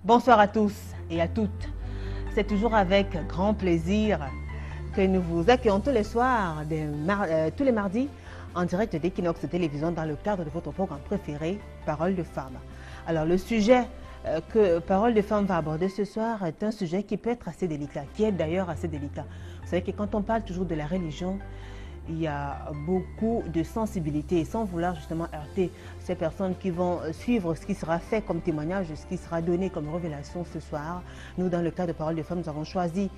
Bonsoir à tous et à toutes. C'est toujours avec grand plaisir que nous vous accueillons tous les soirs, tous les mardis, en direct d'Equinox Télévision dans le cadre de votre programme préféré, Parole de Femmes. Alors le sujet que Parole de Femmes va aborder ce soir est un sujet qui peut être assez délicat, qui est d'ailleurs assez délicat. Vous savez que quand on parle toujours de la religion, il y a beaucoup de sensibilité et sans vouloir justement heurter ces personnes qui vont suivre ce qui sera fait comme témoignage, ce qui sera donné comme révélation ce soir. Nous, dans le cadre de Parole de Femmes, nous avons choisi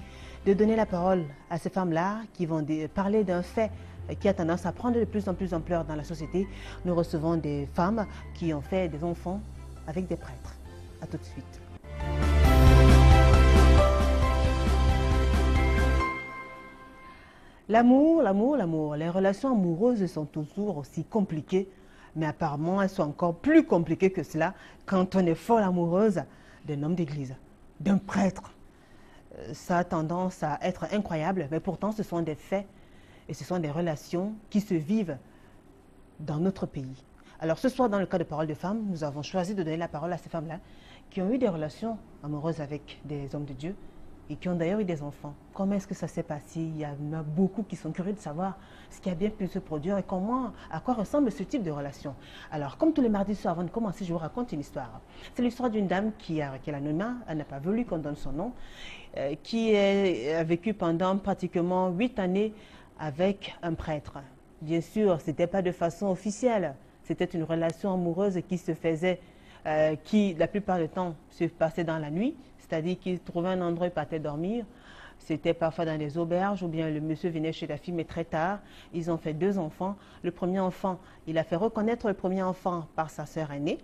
de donner la parole à ces femmes-là qui vont parler d'un fait qui a tendance à prendre de plus en plus d'ampleur dans la société. Nous recevons des femmes qui ont fait des enfants avec des prêtres. A tout de suite. L'amour, l'amour, l'amour. Les relations amoureuses sont toujours aussi compliquées, mais apparemment elles sont encore plus compliquées que cela quand on est folle amoureuse d'un homme d'église, d'un prêtre. Ça a tendance à être incroyable, mais pourtant ce sont des faits et ce sont des relations qui se vivent dans notre pays. Alors ce soir, dans le cas de Parole de Femmes, nous avons choisi de donner la parole à ces femmes-là qui ont eu des relations amoureuses avec des hommes de Dieu et qui ont d'ailleurs eu des enfants. Comment est-ce que ça s'est passé? Il y en a beaucoup qui sont curieux de savoir ce qui a bien pu se produire et à quoi ressemble ce type de relation. Alors, comme tous les mardis soirs, avant de commencer, je vous raconte une histoire. C'est l'histoire d'une dame qui est l'anonymat, elle n'a pas voulu qu'on donne son nom, qui a vécu pendant pratiquement 8 années avec un prêtre. Bien sûr, ce n'était pas de façon officielle, c'était une relation amoureuse qui se faisait, qui la plupart du temps se passait dans la nuit, c'est-à-dire qu'il trouvait un endroit et partait dormir. C'était parfois dans des auberges ou bien le monsieur venait chez la fille, mais très tard. Ils ont fait 2 enfants. Le premier enfant, il a fait reconnaître le premier enfant par sa sœur aînée,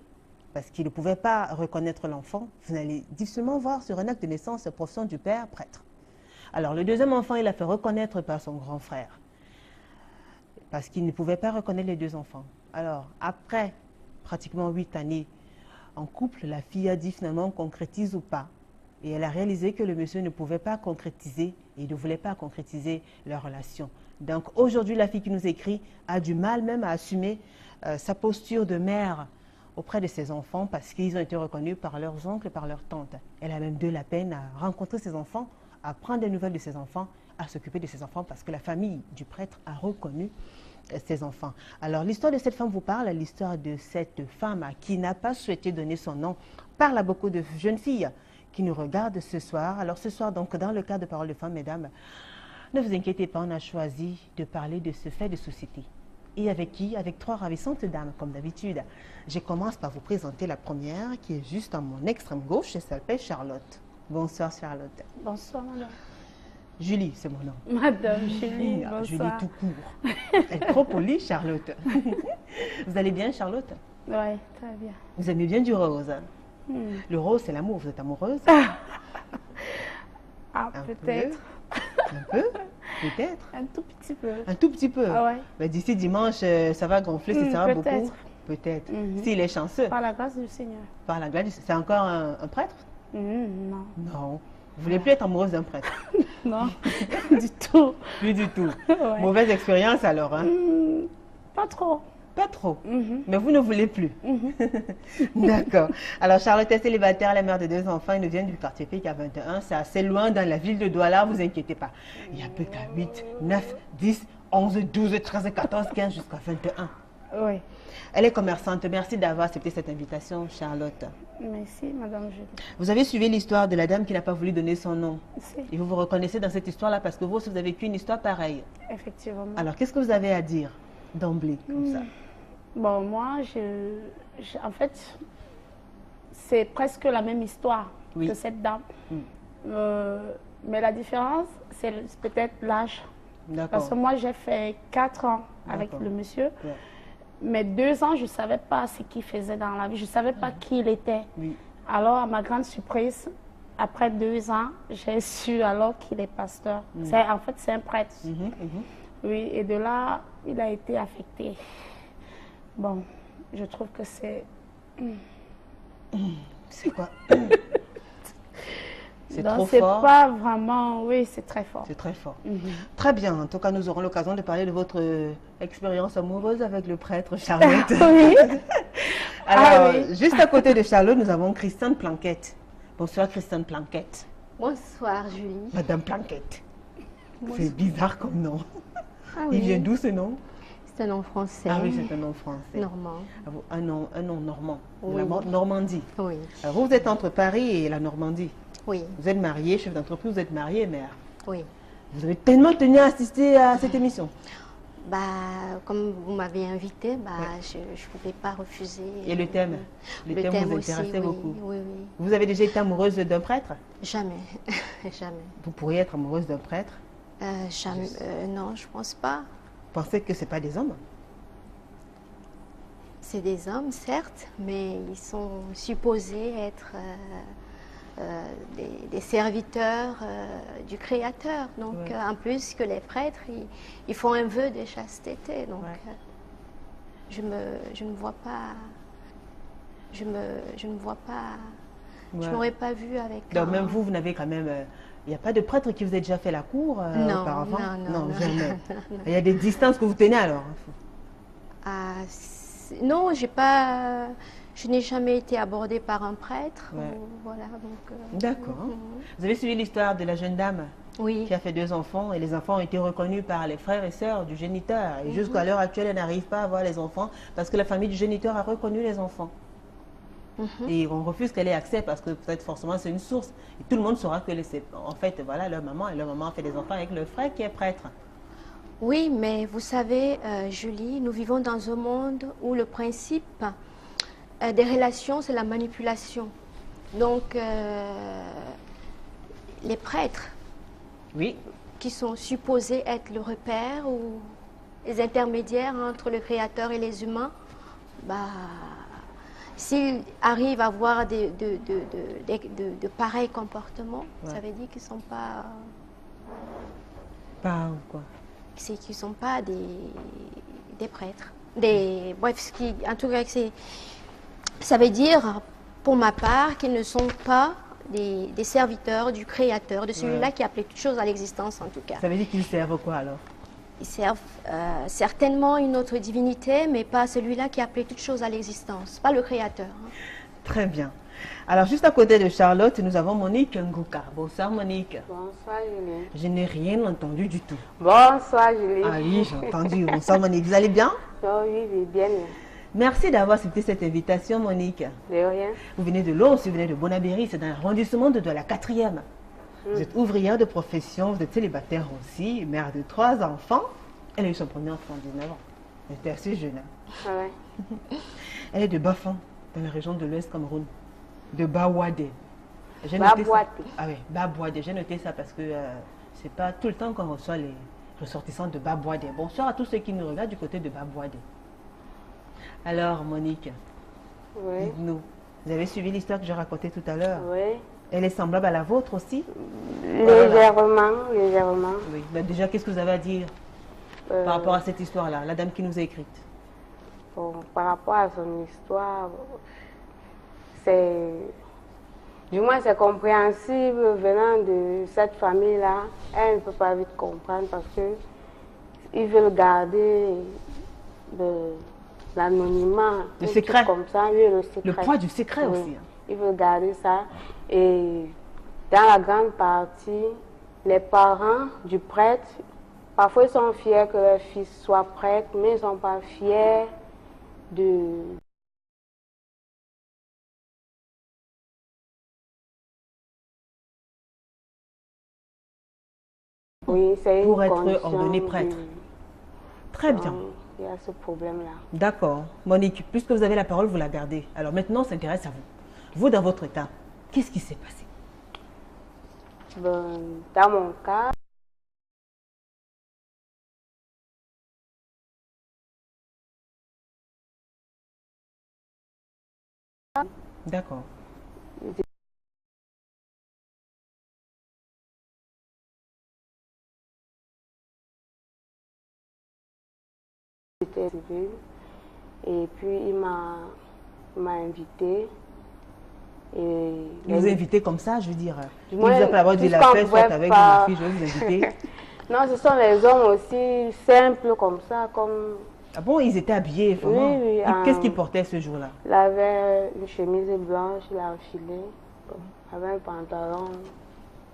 parce qu'il ne pouvait pas reconnaître l'enfant. Vous allez difficilement voir sur un acte de naissance la profession du père prêtre. Alors le deuxième enfant, il a fait reconnaître par son grand frère, parce qu'il ne pouvait pas reconnaître les 2 enfants. Alors après pratiquement 8 années en couple, la fille a dit finalement concrétise ou pas. Et elle a réalisé que le monsieur ne pouvait pas concrétiser et ne voulait pas concrétiser leur relation. Donc aujourd'hui, la fille qui nous écrit a du mal même à assumer sa posture de mère auprès de ses enfants parce qu'ils ont été reconnus par leurs oncles et par leurs tantes. Elle a même de la peine à rencontrer ses enfants, à prendre des nouvelles de ses enfants, à s'occuper de ses enfants parce que la famille du prêtre a reconnu ses enfants. Alors l'histoire de cette femme vous parle, l'histoire de cette femme qui n'a pas souhaité donner son nom, parle à beaucoup de jeunes filles qui nous regardent ce soir. Alors ce soir, donc, dans le cadre de Parole de Femmes, mesdames, ne vous inquiétez pas, on a choisi de parler de ce fait de société. Et avec qui? Avec 3 ravissantes dames, comme d'habitude. Je commence par vous présenter la première, qui est juste à mon extrême gauche, elle s'appelle Charlotte. Bonsoir Charlotte. Bonsoir madame. Julie, c'est mon nom. Madame Julie, bonsoir. Julie tout court. Elle est trop polie, Charlotte. Vous allez bien, Charlotte? Oui, très bien. Vous aimez bien du rose? Le rose, c'est l'amour. Vous êtes amoureuse? Ah, peut-être. Un peu? Peut-être? Un tout petit peu. Un tout petit peu? Ah ouais. Ben, d'ici dimanche, ça va gonfler, ça sera beaucoup? Peut-être. S'il est chanceux? Par la grâce du Seigneur. Par la grâce du Seigneur. C'est encore un prêtre? Non. Non. Vous voulez plus être amoureuse d'un prêtre? Non, du tout. Plus du tout. Ouais. Mauvaise expérience alors, hein? Pas trop. Pas trop. Mais vous ne voulez plus. D'accord. Alors, Charlotte est célibataire, elle est mère de 2 enfants. Elle nous vient du quartier Pic à 21. C'est assez loin dans la ville de Douala, vous inquiétez pas. Il y a plus qu'à 8, 9, 10, 11, 12, 13, 14, 15 jusqu'à 21. Oui. Elle est commerçante. Merci d'avoir accepté cette invitation, Charlotte. Merci, madame Julie. Vous avez suivi l'histoire de la dame qui n'a pas voulu donner son nom. Si. Et vous vous reconnaissez dans cette histoire-là parce que vous aussi, vous avez vécu une histoire pareille. Effectivement. Alors, qu'est-ce que vous avez à dire d'emblée, comme ça? Bon, moi, en fait, c'est presque la même histoire que cette dame. Mais la différence, c'est peut-être l'âge. Parce que moi, j'ai fait 4 ans avec le monsieur. Ouais. Mais 2 ans, je ne savais pas ce qu'il faisait dans la vie. Je ne savais pas qui il était. Oui. Alors, à ma grande surprise, après 2 ans, j'ai su alors qu'il est pasteur. En fait, c'est un prêtre. Oui, et de là, il a été affecté. Bon, je trouve que c'est... C'est quoi? C'est trop fort? C'est pas vraiment... Oui, c'est très fort. C'est très fort. Très bien. En tout cas, nous aurons l'occasion de parler de votre expérience amoureuse avec le prêtre Charlotte. Oui. Alors, juste à côté de Charlotte, nous avons Christiane Planquette. Bonsoir Christiane Planquette. Bonsoir Julie. Madame Planquette. C'est bizarre comme nom. Ah oui. Il vient d'où ce nom? C'est un nom français. Ah oui, c'est un nom français. Normand. Un nom normand. Oui. La Normandie. Oui. Alors vous êtes entre Paris et la Normandie. Oui. Vous êtes marié, chef d'entreprise, vous êtes marié, mère. Oui. Vous avez tellement tenu à assister à cette émission. Bah, comme vous m'avez invité, bah, je ne pouvais pas refuser. Et le thème? Le thème vous aussi, intéressait beaucoup. Oui, oui. Vous avez déjà été amoureuse d'un prêtre? Jamais. Jamais. Vous pourriez être amoureuse d'un prêtre? Jamais. Non, je pense pas. Vous pensez que ce n'est pas des hommes? C'est des hommes, certes, mais ils sont supposés être des serviteurs du Créateur. Donc, en plus que les prêtres, ils font un vœu de chasteté. Donc, je ne vois pas... Je ne m'aurais pas vue avec... Donc, même vous n'avez quand même... Il n'y a pas de prêtre qui vous a déjà fait la cour auparavant? Non, jamais. Il y a des distances que vous tenez alors? Non, je n'ai jamais été abordée par un prêtre. Voilà, d'accord. Vous avez suivi l'histoire de la jeune dame qui a fait 2 enfants et les enfants ont été reconnus par les frères et sœurs du géniteur. Et jusqu'à l'heure actuelle, elle n'arrive pas à avoir les enfants parce que la famille du géniteur a reconnu les enfants. Et on refuse qu'elle ait accès parce que peut-être forcément c'est une source. Et tout le monde saura que en fait, voilà, leur maman a fait des enfants avec le frère qui est prêtre. Oui, mais vous savez, Julie, nous vivons dans un monde où le principe des relations, c'est la manipulation. Donc, les prêtres, qui sont supposés être le repère ou les intermédiaires entre le Créateur et les humains, bah, s'ils arrivent à avoir de pareils comportements, ça veut dire qu'ils ne sont pas... Pas quoi? C'est qu'ils ne sont pas des prêtres. Bref, en tout cas, ça veut dire, pour ma part, qu'ils ne sont pas des serviteurs du Créateur, de celui-là qui a appelé toutes choses à l'existence, en tout cas. Ça veut dire qu'ils servent quoi alors? Ils servent certainement une autre divinité, mais pas celui-là qui a appelé toutes choses à l'existence, pas le Créateur. Très bien. Alors, juste à côté de Charlotte, nous avons Monique Ngouka. Bonsoir Monique. Bonsoir Julie. Je n'ai rien entendu du tout. Bonsoir Julie. Ah oui, j'ai entendu. Bonsoir Monique. Vous allez bien? Oui, bien. Merci d'avoir accepté cette invitation Monique. De rien. Vous venez de Lons, vous venez de Bonabéry, c'est dans l'arrondissement de la 4e. Vous êtes ouvrière de profession, vous êtes célibataire aussi, mère de 3 enfants. Elle a eu son premier enfant à 19 ans. Elle était assez jeune. Elle est de Bafang, dans la région de l'Ouest Cameroun. De Bawade. Babouade. Ah oui, Babouade. J'ai noté ça parce que c'est pas tout le temps qu'on reçoit les ressortissants de Babouade. Bonsoir à tous ceux qui nous regardent du côté de Babouade. Alors, Monique, dites-nous, vous avez suivi l'histoire que j'ai racontée tout à l'heure? Oui. Elle est semblable à la vôtre aussi? Légèrement, légèrement. Oui. Ben déjà, qu'est-ce que vous avez à dire par rapport à cette histoire-là, la dame qui nous a écrite? Bon, par rapport à son histoire, c'est... Du moins, c'est compréhensible venant de cette famille-là. Elle ne peut pas vite comprendre parce qu'ils veulent garder l'anonymat. Le secret. Comme ça, oui, le secret. Le poids du secret aussi. Ils veulent garder ça. Et dans la grande partie, les parents du prêtre, parfois ils sont fiers que leur fils soit prêtre, mais ils ne sont pas fiers de... Oui, c'est pour être ordonné prêtre. Très bien. Il y a ce problème-là. D'accord. Monique, puisque vous avez la parole, vous la gardez. Alors maintenant, on s'intéresse à vous. Vous, dans votre cas, qu'est-ce qui s'est passé? Dans mon cas, d'accord. J'étais civile et puis il m'a invité. Il vous a invité comme ça, je veux dire. Il vous Moi, a pas avoir dit la paix, soit avec ma fille, je vais vous inviter. Non, ce sont les hommes aussi simples comme ça, comme... Ah bon, ils étaient habillés, vraiment? Oui. Qu'est-ce qu'ils portaient ce jour-là? Il avait une chemise blanche, il a enfilé. avait un pantalon.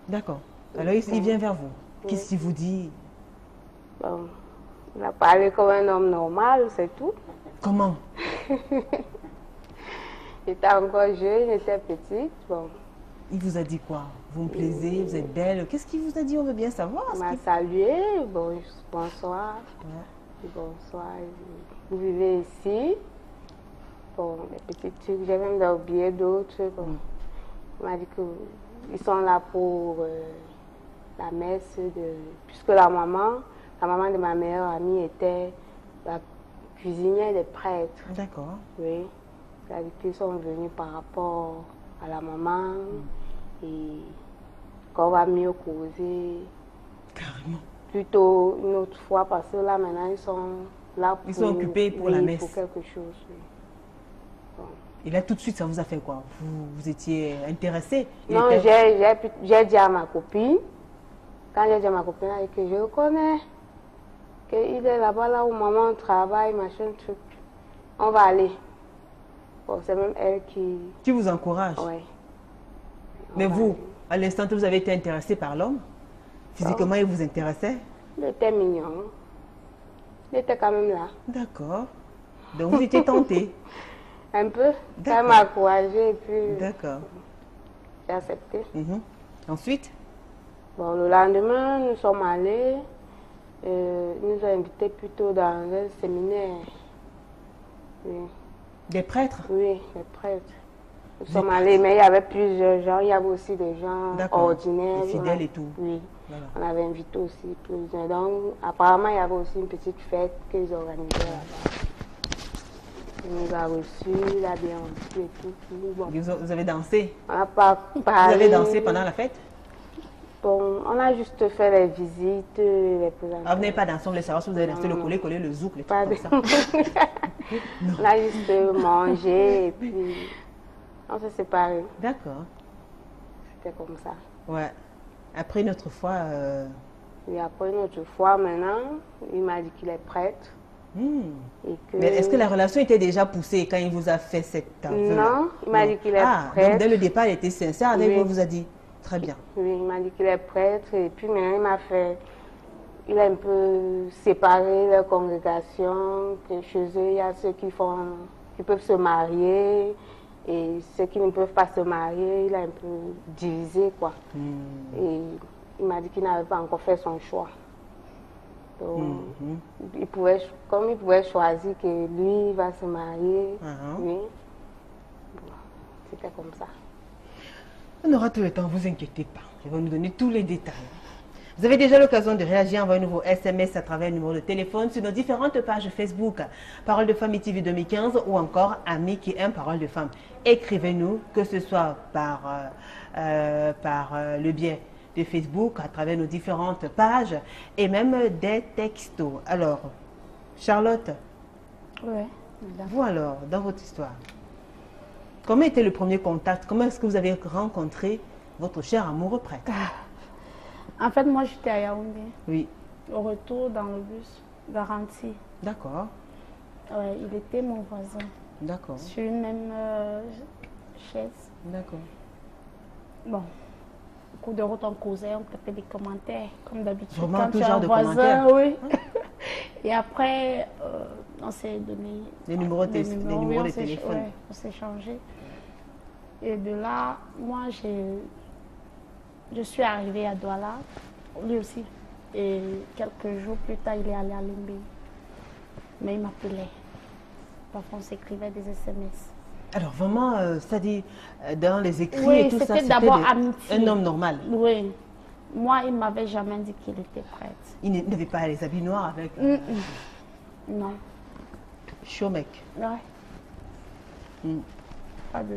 D'accord. Alors, il vient vers vous. Qu'est-ce qu'il vous dit? Bon, il a parlé comme un homme normal, c'est tout. Comment? J'étais encore jeune, j'étais petite. Bon. Il vous a dit quoi? Vous me plaisez, vous êtes belle. Qu'est-ce qu'il vous a dit? On veut bien savoir. Il m'a salué. Bon, bonsoir. Ouais. Bonsoir. Vous vivez ici? Bon, les petits trucs, j'ai même oublié d'autres. Bon. Il m'a dit qu'ils sont là pour la messe, puisque la maman de ma meilleure amie était la cuisinière des prêtres. D'accord. Oui. Il a dit qu'ils sont venus par rapport à la maman et qu'on va mieux causer. Carrément. Plutôt une autre fois, parce que là maintenant ils sont là pour... Ils sont occupés pour la messe. Pour quelque chose, oui. Bon. Et là, tout de suite, ça vous a fait quoi? Vous étiez intéressé? Non, j'ai dit à ma copine, quand j'ai dit à ma copine que je le connais, qu'il est là-bas, là où maman travaille, machin, truc. On va aller. Bon, c'est même elle qui vous encourage? Oui. Mais vous, à l'instant où vous avez été intéressé par l'homme, physiquement, il vous intéressait? Il était mignon. Il était quand même là. D'accord. Donc, vous étiez tenté? Un peu. Ça m'a encouragé et puis... D'accord. J'ai accepté. Ensuite? Bon, le lendemain, nous sommes allés. Ils nous ont invités plutôt dans un séminaire. Oui. Des prêtres? Oui, des prêtres. Nous sommes allés, mais il y avait plusieurs gens. Il y avait aussi des gens ordinaires. Des fidèles et tout. Oui. Voilà. On avait invité aussi plusieurs. Donc, apparemment, il y avait aussi une petite fête qu'ils organisaient là-bas. Il nous a reçus, il a bien reçu et tout. Bon. Vous avez dansé? On n'a pas parlé. Vous avez dansé pendant la fête? Bon, on a juste fait les visites, les présentations. Ah, vous n'avez pas dansé, on voulait savoir si vous avez dansé le coller, le zouk, les trucs comme ça. On a juste mangé et puis on s'est séparés. D'accord. C'était comme ça. Ouais. Après une autre fois... Et après une autre fois, maintenant, il m'a dit qu'il est prêtre. Et que... Mais est-ce que la relation était déjà poussée quand il vous a fait cette aveu? Non, il m'a dit qu'il est prêtre. Donc dès le départ, il était sincère avec vous, il vous a dit? Très bien. Oui, il m'a dit qu'il est prêtre et puis maintenant il m'a fait... Il a un peu séparé la congrégation, que chez eux, il y a ceux qui peuvent se marier et ceux qui ne peuvent pas se marier, il a un peu divisé, quoi. Et il m'a dit qu'il n'avait pas encore fait son choix. Donc, comme il pouvait choisir que lui va se marier, oui, bon, c'était comme ça. On aura tout le temps, ne vous inquiétez pas. Je vais nous donner tous les détails. Vous avez déjà l'occasion de réagir, envoyer un nouveau SMS à travers le numéro de téléphone sur nos différentes pages Facebook, Parole de Femme ITV 2015 ou encore Amis qui aiment Parole de Femme. Écrivez-nous, que ce soit par le biais de Facebook, à travers nos différentes pages et même des textos. Alors, Charlotte, vous alors, dans votre histoire, comment était le premier contact? Comment est-ce que vous avez rencontré votre cher amoureux prêtre? En fait, moi, j'étais à Yaoundé. Oui. Au retour, dans le bus, garanti. D'accord. Ouais, il était mon voisin. D'accord. Sur une même chaise. D'accord. Bon. Au cours de route, on causait, on tapait des commentaires, comme d'habitude. Vraiment quand tout tu as genre un de voisin, commentaires? Oui. Et après, on s'est donné les numéros de téléphone. Ouais, on s'est changé. Et de là, moi, je suis arrivée à Douala, lui aussi. Et quelques jours plus tard, il est allé à Limbe. Mais il m'appelait. Parfois, on s'écrivait des SMS. Alors vraiment, c'est-à-dire, dans les écrits oui, et tout ça, c'était d'abord amitié. Un homme normal. Oui. Moi, il ne m'avait jamais dit qu'il était prêtre. Il n'avait pas les habits noirs avec... Non. Chaud mec. Ouais. Pas de...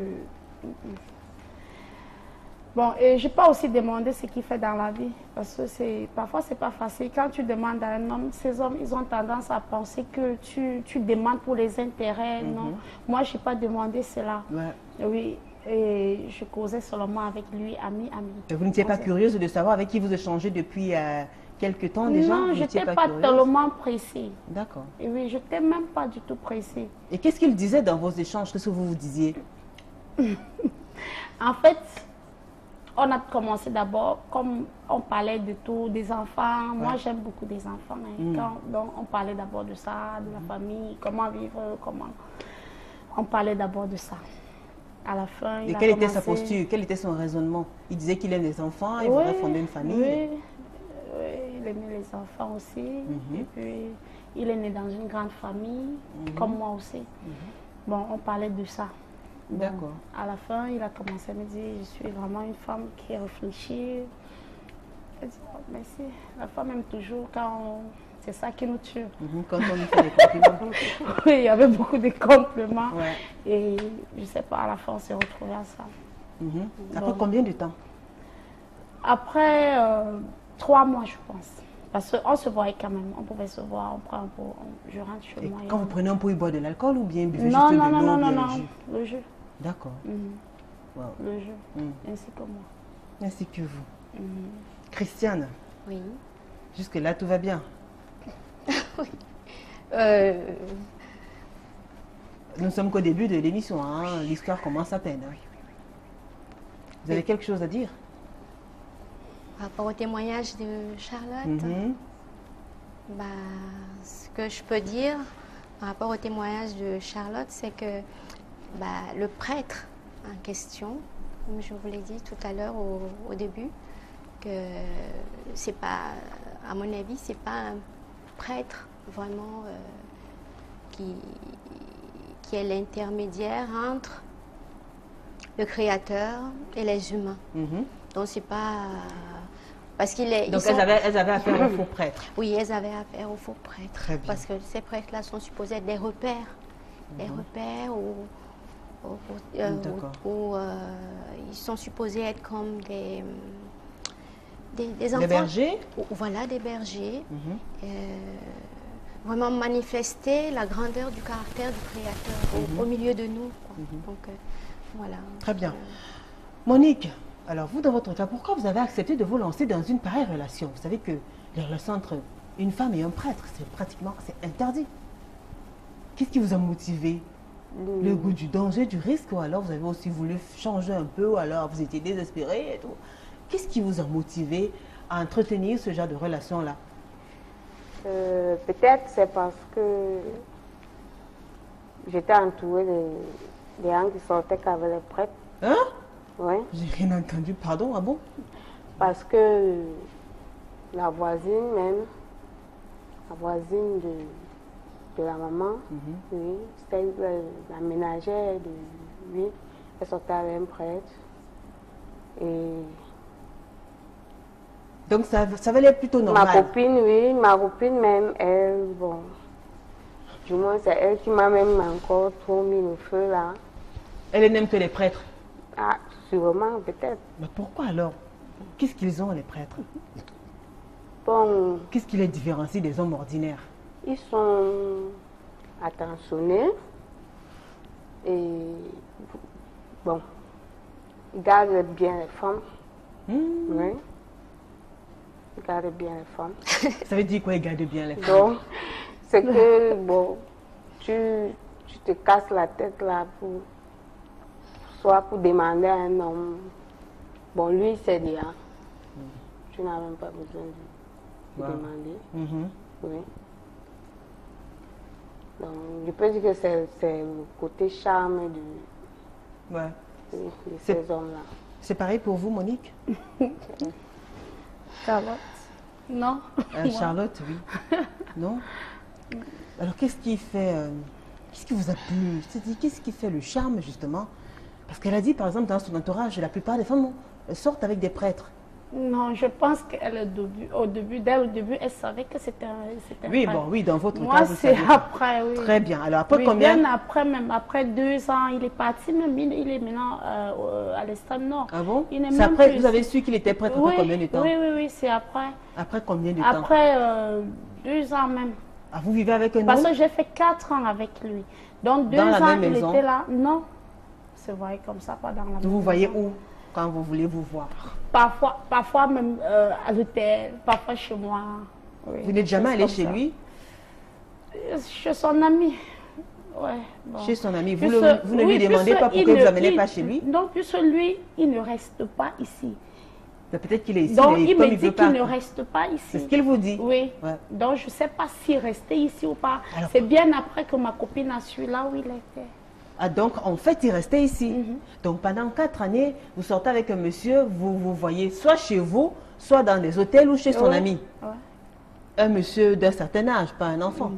Bon, et je n'ai pas aussi demandé ce qu'il fait dans la vie, parce que parfois c'est pas facile. Quand tu demandes à un homme, ces hommes, ils ont tendance à penser que tu demandes pour les intérêts, non. Moi, je n'ai pas demandé cela. Ouais. Oui, et je causais seulement avec lui, ami. Et vous n'étiez pas curieuse de savoir avec qui vous échangez depuis quelque temps déjà? Non, je n'étais pas tellement pressée. D'accord. Et oui, je n'étais même pas du tout pressée. Et qu'est-ce qu'il disait dans vos échanges? Qu'est-ce que vous vous disiez? En fait, On a commencé d'abord, comme on parlait de tout, des enfants. Moi, j'aime beaucoup des enfants. Donc, on parlait d'abord de ça, de la famille, comment vivre, comment... On parlait d'abord de ça. À la fin, et quelle était sa posture? Quel était son raisonnement? Il disait qu'il aime les enfants, il voudrait fonder une famille. Oui, il aimait les enfants aussi. Et puis, il est né dans une grande famille, comme moi aussi. Bon, on parlait de ça. D'accord. À la fin, il a commencé à me dire, je suis vraiment une femme qui réfléchit. Elle dit, oh, merci. La femme aime toujours quand c'est ça qui nous tue. Quand on lui fait des compliments. Oui, il y avait beaucoup de compliments. Et je ne sais pas, à la fin, on s'est retrouvés à ça. Après combien de temps? Après 3 mois, je pense. Parce qu'on se voyait quand même. On pouvait se voir, on prend un pot, je rentre chez moi. Quand vous prenez un pot, il boit de l'alcool ou bien buvez non, juste non, de l'eau? Non, le jus. D'accord. Le jeu, ainsi que moi. Ainsi que vous. Christiane. Oui. Jusque-là, tout va bien? Oui. Nous ne sommes qu'au début de l'émission. Hein. L'histoire commence à peine. Hein. Vous avez quelque chose à dire? Par rapport au témoignage de Charlotte, ce que je peux dire par rapport au témoignage de Charlotte, c'est que le prêtre en question, comme je vous l'ai dit tout à l'heure au début, que c'est pas, à mon avis, c'est pas un prêtre vraiment qui est l'intermédiaire entre le Créateur et les humains. Donc c'est pas parce qu'il est. Donc elles avaient affaire aux faux prêtres. Oui, elles avaient affaire aux faux prêtres. Très bien. Parce que ces prêtres-là sont supposés être des repères, des repères où ils sont supposés être comme des enfants. Des bergers. Voilà, des bergers. Vraiment manifester la grandeur du caractère du Créateur au milieu de nous. Donc, voilà. Très bien. Monique, alors vous, dans votre cas, pourquoi vous avez accepté de vous lancer dans une pareille relation? Vous savez que les relations entre une femme et un prêtre, c'est interdit. Qu'est-ce qui vous a motivé? Le goût du danger, du risque, ou alors vous avez aussi voulu changer un peu, ou alors vous étiez désespéré et tout? Qu'est-ce qui vous a motivé à entretenir ce genre de relation-là? Peut-être c'est parce que j'étais entourée des gens qui sortaient qu'avec les prêtres. Hein? Oui. J'ai rien entendu, pardon, ah bon? Parce que la voisine même, la voisine de la maman, oui, c'était la ménagère de lui, elle sortait avec un prêtre. Et donc ça valait plutôt normal. Ma copine, oui, ma copine même, elle, bon, du moins c'est elle qui m'a même encore trop mis le feu là. Elle n'aime que les prêtres? Ah, sûrement, peut-être. Mais pourquoi alors? Qu'est-ce qu'ils ont les prêtres? Bon. Qu'est-ce qui les différencie des hommes ordinaires? Ils sont attentionnés et bon, ils gardent bien les femmes. Oui. Ils gardent bien les femmes. Ça veut dire quoi, ils gardent bien les femmes? Donc, c'est que, bon, tu te casses la tête là soit pour demander à un homme. Bon, lui, c'est déjà. Tu n'as même pas besoin de demander. Oui. Donc, je peux dire que c'est le côté charme de ces hommes-là. C'est pareil pour vous, Monique? Charlotte? Non. Charlotte, oui. Non? Alors, qu'est-ce qui fait... qu'est-ce qui vous a plu? C'est-à-dire, qu'est-ce qui fait le charme, justement? Parce qu'elle a dit, par exemple, dans son entourage, la plupart des femmes sortent avec des prêtres. Non, je pense qu'elle, dès le début, elle savait que c'était un oui, prêtre. Bon, oui, dans votre cas, moi, c'est après, oui. Très bien. Alors, après oui, combien? Bien après, même après 2 ans, il est parti, même il est maintenant à l'extrême nord. Ah bon? C'est après, vous avez su qu'il était prêtre après combien de temps? Oui, c'est après. Après combien de temps? Après 2 ans même. Ah, vous vivez avec un homme? Parce que j'ai fait 4 ans avec lui. Donc 2 ans, il était là. Non, c'est vrai comme ça, pas dans la maison. Vous voyez où quand vous voulez vous voir? Parfois même à l'hôtel, parfois chez moi. Oui, vous n'êtes jamais allé chez lui? Chez son ami. Ouais, bon. Chez son ami. Vous ne lui demandez pas pourquoi vous ne l'amenez pas chez lui? Non, puisque lui, il ne reste pas ici. Peut-être qu'il est ici, Donc, mais il comme me il veut dit pas. qu'il ne reste pas ici. C'est ce qu'il vous dit. Oui. Ouais. Donc, je ne sais pas s'il restait ici ou pas. Alors- C'est bien après que ma copine a su là où il était. Ah, donc, en fait, il restait ici. Mhm. Donc, pendant 4 années, vous sortez avec un monsieur, vous vous voyez soit chez vous, soit dans des hôtels ou chez son Ouais. ami. Ouais. Un monsieur d'un certain âge, pas un enfant.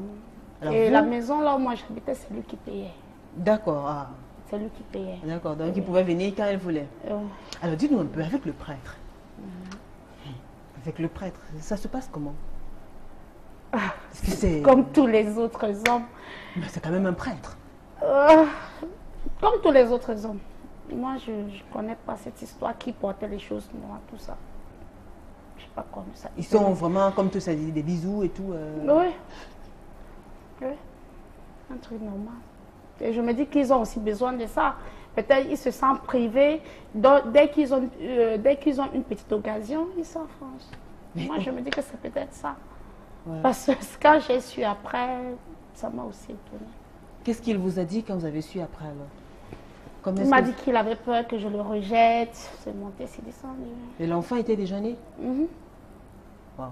Alors, Et vous- la maison là où moi j'habitais, c'est lui qui payait. D'accord, ah, C'est lui qui payait. d'accord. Donc, il pouvait venir quand il voulait. Alors, dites-nous un peu, avec le prêtre. Avec le prêtre, ça se passe comment? Parce que c'est... Comme tous les autres hommes. Mais c'est quand même un prêtre. Comme tous les autres hommes. Moi, je ne connais pas cette histoire qui portait les choses noires, tout ça. Je ne sais pas comment ça. Ils sont vraiment comme tous, ça dit, des bisous et tout. Oui. Oui. Un truc normal. Et je me dis qu'ils ont aussi besoin de ça. Peut-être ils se sentent privés. Donc, dès qu'ils ont une petite occasion, ils s'enfoncent. Mais Moi, je me dis que c'est peut-être ça. Ouais. Parce que quand j'ai su après, ça m'a aussi étonnée. Qu'est-ce qu'il vous a dit quand vous avez su après alors? Comment Il est-ce m'a que- dit qu'il avait peur que je le rejette. C'est monté, c'est descendu. Et l'enfant était déjà né? Mhm. Wow.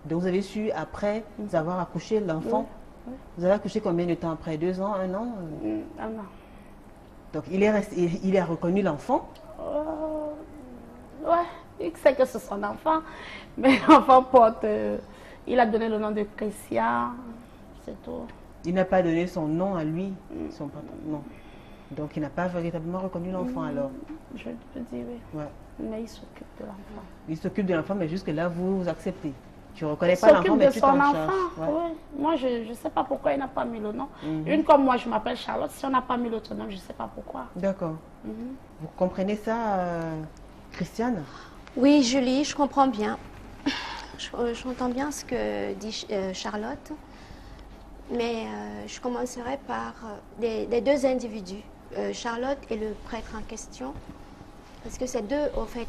Donc vous avez su après avoir accouché l'enfant? Oui. Vous avez accouché combien de temps après? 2 ans, 1 an? Ah non. Donc il a reconnu l'enfant? Ouais, il sait que c'est son enfant. Mais l'enfant porte. Il a donné le nom de Christian. C'est tout. Il n'a pas donné son nom à lui, son papa? Non. Donc il n'a pas véritablement reconnu l'enfant alors? Je peux dire oui. Ouais. Mais il s'occupe de l'enfant. Il s'occupe de l'enfant, mais jusque-là vous acceptez. Tu ne reconnais Il pas l'enfant, s'occupe mais de tu son t'en enfant. charges. Ouais. Ouais. Moi, je ne sais pas pourquoi il n'a pas mis le nom. Une comme moi, je m'appelle Charlotte. Si on n'a pas mis l'autre nom, je ne sais pas pourquoi. D'accord. Vous comprenez ça, Christiane? Oui, Julie, je comprends bien. J'entends bien ce que dit Charlotte. Mais je commencerai par des deux individus, Charlotte et le prêtre en question. Parce que c'est deux, au fait,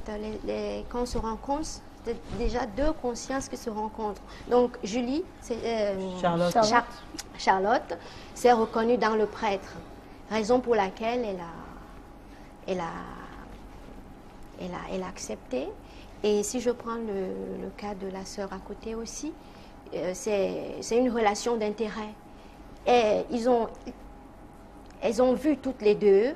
quand on se rencontre, c'est déjà deux consciences qui se rencontrent. Donc, Julie, Charlotte. Charlotte s'est reconnue dans le prêtre, raison pour laquelle elle a accepté. Et si je prends le cas de la sœur à côté aussi, c'est une relation d'intérêt. Et elles ont vu toutes les deux,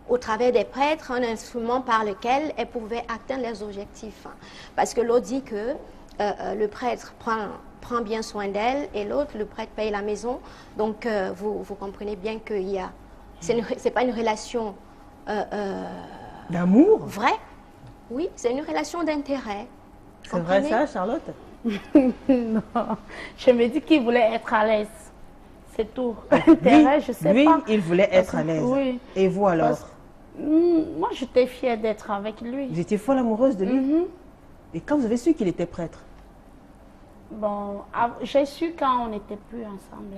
au travers des prêtres, un instrument par lequel elles pouvaient atteindre leurs objectifs. Parce que l'autre dit que le prêtre prend bien soin d'elle et l'autre, le prêtre, paye la maison. Donc, vous comprenez bien que c'est pas une relation D'amour? vraie. Oui, c'est une relation d'intérêt. C'est vrai ça, Charlotte? Non. Je me dis qu'il voulait être à l'aise. C'est tout. Intérêt, je sais lui, pas. il voulait être à l'aise. Oui. Et vous alors? Parce- Moi, j'étais fière d'être avec lui. Vous étiez folle amoureuse de lui? Et quand vous avez su qu'il était prêtre? Bon, j'ai su quand on n'était plus ensemble.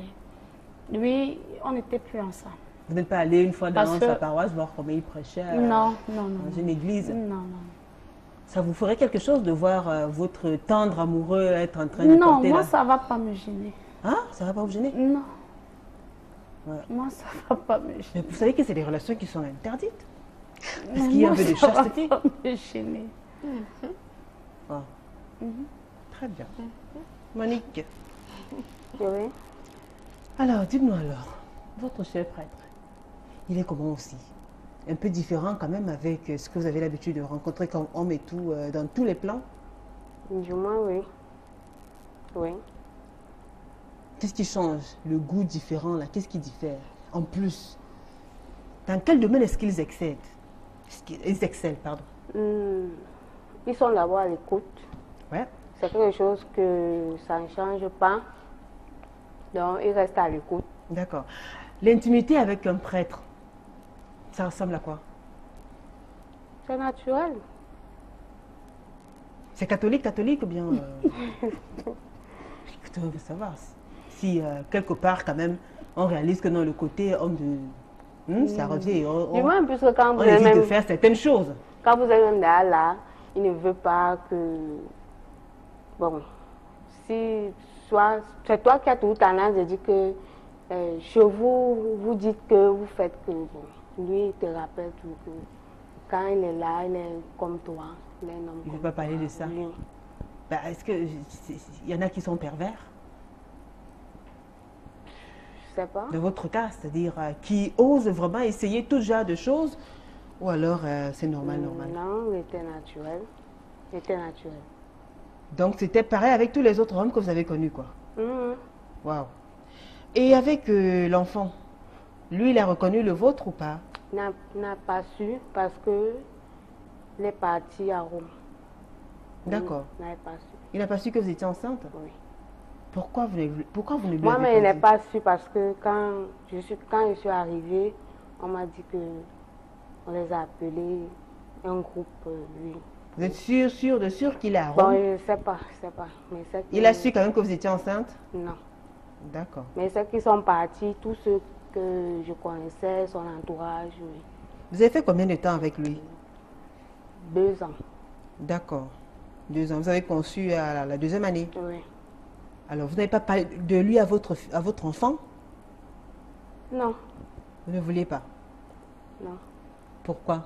Lui, on n'était plus ensemble. Vous n'êtes pas allé une fois dans Parce que- sa paroisse voir comment il prêchait Non, non, non. dans une église? Non, non. Ça vous ferait quelque chose de voir votre tendre amoureux être en train de Non, porter moi, là? ça ne va pas me gêner. Ah, ça va pas vous gêner? Non. Ouais. Moi, ça ne va pas me Mais gêner. vous savez que c'est des relations qui sont interdites? Parce qu'il y a un peu de ça chasteté. va pas me gêner. Ah. Très bien. Monique, Oui. alors dites-nous alors, votre cher prêtre, il est comment aussi? Un peu différent quand même avec ce que vous avez l'habitude de rencontrer comme homme et tout, dans tous les plans? Du moins, oui. Oui. Qu'est-ce qui change? Le goût différent là, qu'est-ce qui diffère? En plus, dans quel domaine est-ce qu'ils excellent? Ils excellent, pardon. Ils sont d'abord à l'écoute. Ouais. C'est quelque chose que ça ne change pas. Donc, ils restent à l'écoute. D'accord. L'intimité avec un prêtre, ça ressemble à quoi? C'est naturel. C'est catholique ou bien... Écoutez, on veut savoir si quelque part quand même on réalise que non, le côté homme de... ça revient. Du moins, puisque quand vous On êtes évite de même, faire certaines choses. quand vous êtes même là, il ne veut pas que... Bon, si soit c'est toi qui as tout tendance de dire que chez vous, vous dites que vous faites que... Bon, lui, il te rappelle tout que quand il est là, il est comme toi. Il est un homme Il ne veut comme pas parler toi. de ça. Oui. Bah, est-ce qu'il y en a qui sont pervers? Je sais pas. De votre cas, c'est-à-dire qui osent vraiment essayer tout genre de choses, ou alors c'est normal, normal. Non, il était naturel. Il était naturel. Donc c'était pareil avec tous les autres hommes que vous avez connus, quoi. Mhm. Waouh. Et avec l'enfant, lui, il a reconnu le vôtre ou pas? N'a pas su parce que il est parti à Rome. D'accord. Il n'avait pas su. Il n'a pas su que vous étiez enceinte? Oui. Pourquoi vous ne lui Moi, avez mais pas il n'est dit? pas su parce que quand je suis arrivée, on m'a dit que on les a appelés un groupe, oui. Vous êtes sûr qu'il est à Bon, Rome? je ne sais pas, Mais c'est Il a su quand même que vous étiez enceinte? Non. D'accord. Mais ceux qui sont partis, tous ceux que je connaissais, son entourage, oui. Vous avez fait combien de temps avec lui? 2 ans. D'accord. 2 ans. Vous avez conçu à la deuxième année? Oui. Alors, vous n'avez pas parlé de lui à votre enfant? Non, Vous ne vouliez pas? non. Pourquoi?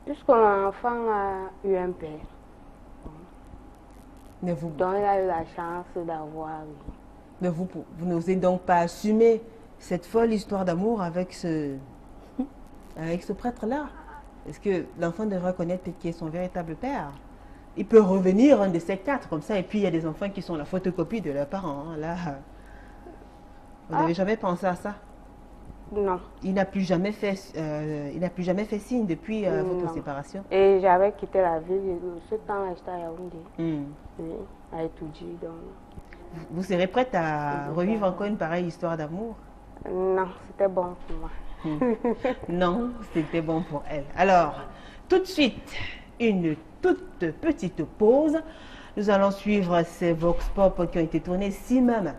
Puisque mon enfant a eu un père. Mais vous, Donc, il a eu la chance d'avoir. mais vous n'osez donc pas assumer cette folle histoire d'amour avec ce prêtre-là? Est-ce que l'enfant devrait connaître qui est son véritable père? Il peut revenir un de ces 4 comme ça, et puis il y a des enfants qui sont la photocopie de leurs parents. Hein. Là, vous n'avez jamais pensé à ça? Non. Il n'a plus jamais fait signe depuis votre Non. séparation. Et j'avais quitté la ville. Ce temps-là, j'étais à Yaoundé. Hmm. Oui, à étudier. Donc. Vous serez prête à revivre encore une pareille histoire d'amour? Non, c'était bon pour moi. Non, c'était bon pour elle. Alors, tout de suite, une toute petite pause. Nous allons suivre ces Vox Pop qui ont été tournés ici même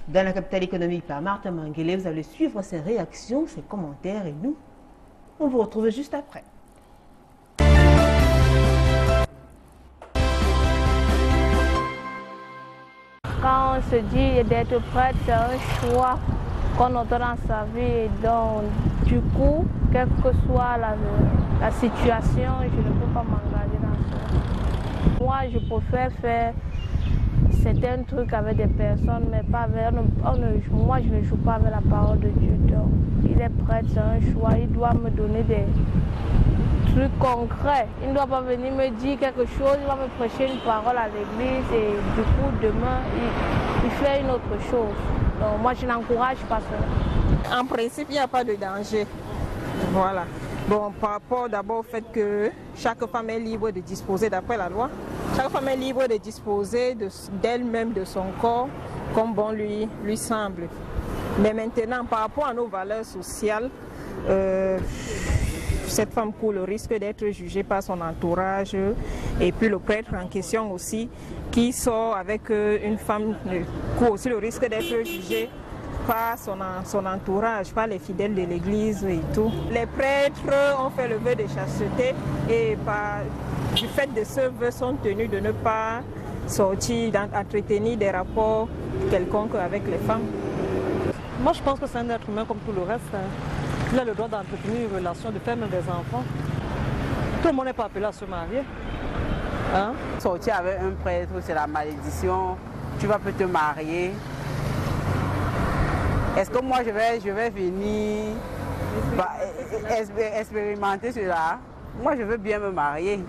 dans la capitale économique par Martha Manguele. Vous allez suivre ses réactions, ses commentaires et nous, on vous retrouve juste après. Quand on se dit d'être prêtre, c'est un choix qu'on entend dans sa vie. Donc, du coup, quelle que soit la situation, je ne peux pas m'engager dans ça. Moi, je préfère faire certains trucs avec des personnes, mais pas avec... moi, je ne joue pas avec la parole de Dieu. Donc, il est prêtre, c'est un choix. Il doit me donner des trucs concrets. Il ne doit pas venir me dire quelque chose, il va me prêcher une parole à l'église et du coup, demain, il fait une autre chose. Donc, moi, je n'encourage pas ça. En principe, il n'y a pas de danger. Voilà. Bon, par rapport d'abord au fait que chaque femme est libre de disposer, d'après la loi, chaque femme est libre de disposer d'elle-même, de son corps, comme bon lui semble. Mais maintenant, par rapport à nos valeurs sociales, cette femme court le risque d'être jugée par son entourage et puis le prêtre en question aussi, qui sort avec une femme, court aussi le risque d'être jugé par son entourage, par les fidèles de l'église et tout. Les prêtres ont fait le vœu de chasteté et du fait de ce vœu sont tenus de ne pas sortir, d'entretenir des rapports quelconques avec les femmes. Moi je pense que c'est un être humain comme tout le reste. Il a le droit d'entretenir une relation, de faire même des enfants. Tout le monde n'est pas appelé à se marier. Hein? Sortir avec un prêtre, c'est la malédiction. Tu vas peut te marier. Est-ce que moi je vais venir expérimenter cela? Moi je veux bien me marier.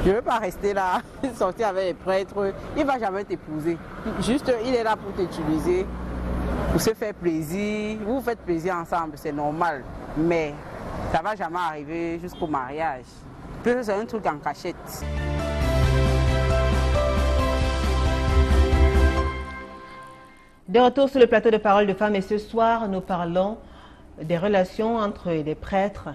Je ne veux pas rester là, sortir avec les prêtres. Il ne va jamais t'épouser. Juste, il est là pour t'utiliser, pour se faire plaisir. Vous faites plaisir ensemble, c'est normal. Mais ça ne va jamais arriver jusqu'au mariage. Puis c'est un truc en cachette. De retour sur le plateau de Parole de Femmes et ce soir, nous parlons des relations entre les prêtres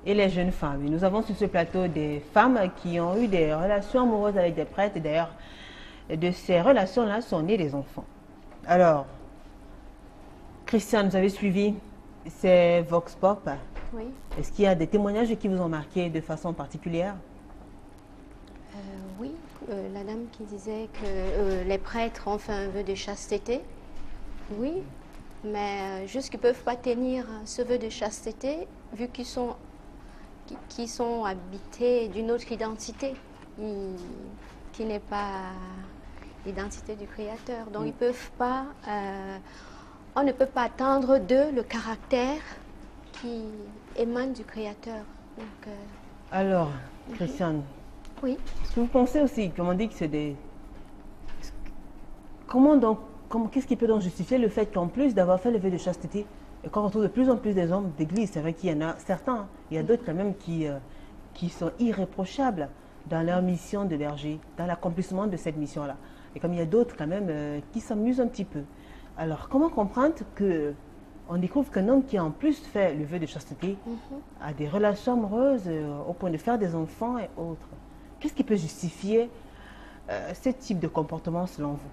et les jeunes femmes. Et nous avons sur ce plateau des femmes qui ont eu des relations amoureuses avec des prêtres et d'ailleurs, de ces relations-là sont nés des enfants. Alors, Christiane, vous avez suivi ces Vox Pop. Oui. Est-ce qu'il y a des témoignages qui vous ont marqué de façon particulière? Oui, la dame qui disait que les prêtres ont fait un vœu de chasteté. Oui, mais juste qu'ils ne peuvent pas tenir ce vœu de chasteté, vu qu'ils sont qui sont habités d'une autre identité, qui n'est pas l'identité du Créateur. Donc ils peuvent pas, on ne peut pas attendre d'eux le caractère qui émane du Créateur. Donc, alors, Christiane, oui. est-ce que vous pensez aussi, comme on dit que c'est des... qu'est-ce qui peut donc justifier le fait qu'en plus d'avoir fait le vœu de chasteté, et qu'on retrouve de plus en plus des hommes d'église, c'est vrai qu'il y en a certains, il y a d'autres quand même qui sont irréprochables dans leur mission de berger, dans l'accomplissement de cette mission-là. Et comme il y a d'autres quand même qui s'amusent un petit peu. Alors, comment comprendre qu'on découvre qu'un homme qui a en plus fait le vœu de chasteté a des relations amoureuses au point de faire des enfants et autres? Qu'est-ce qui peut justifier ce type de comportement selon vous?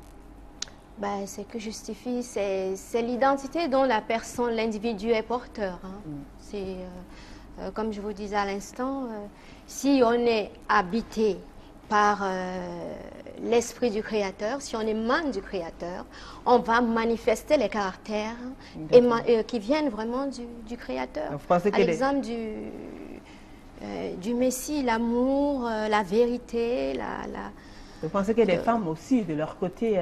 Ben, ce que justifie, c'est l'identité dont la personne, l'individu est porteur. Hein. C'est, comme je vous disais à l'instant, si on est habité par l'esprit du Créateur, si on émane du Créateur, on va manifester les caractères qui viennent vraiment du Créateur. À l'exemple du Messie, l'amour, la vérité, Vous pensez que les femmes aussi, de leur côté,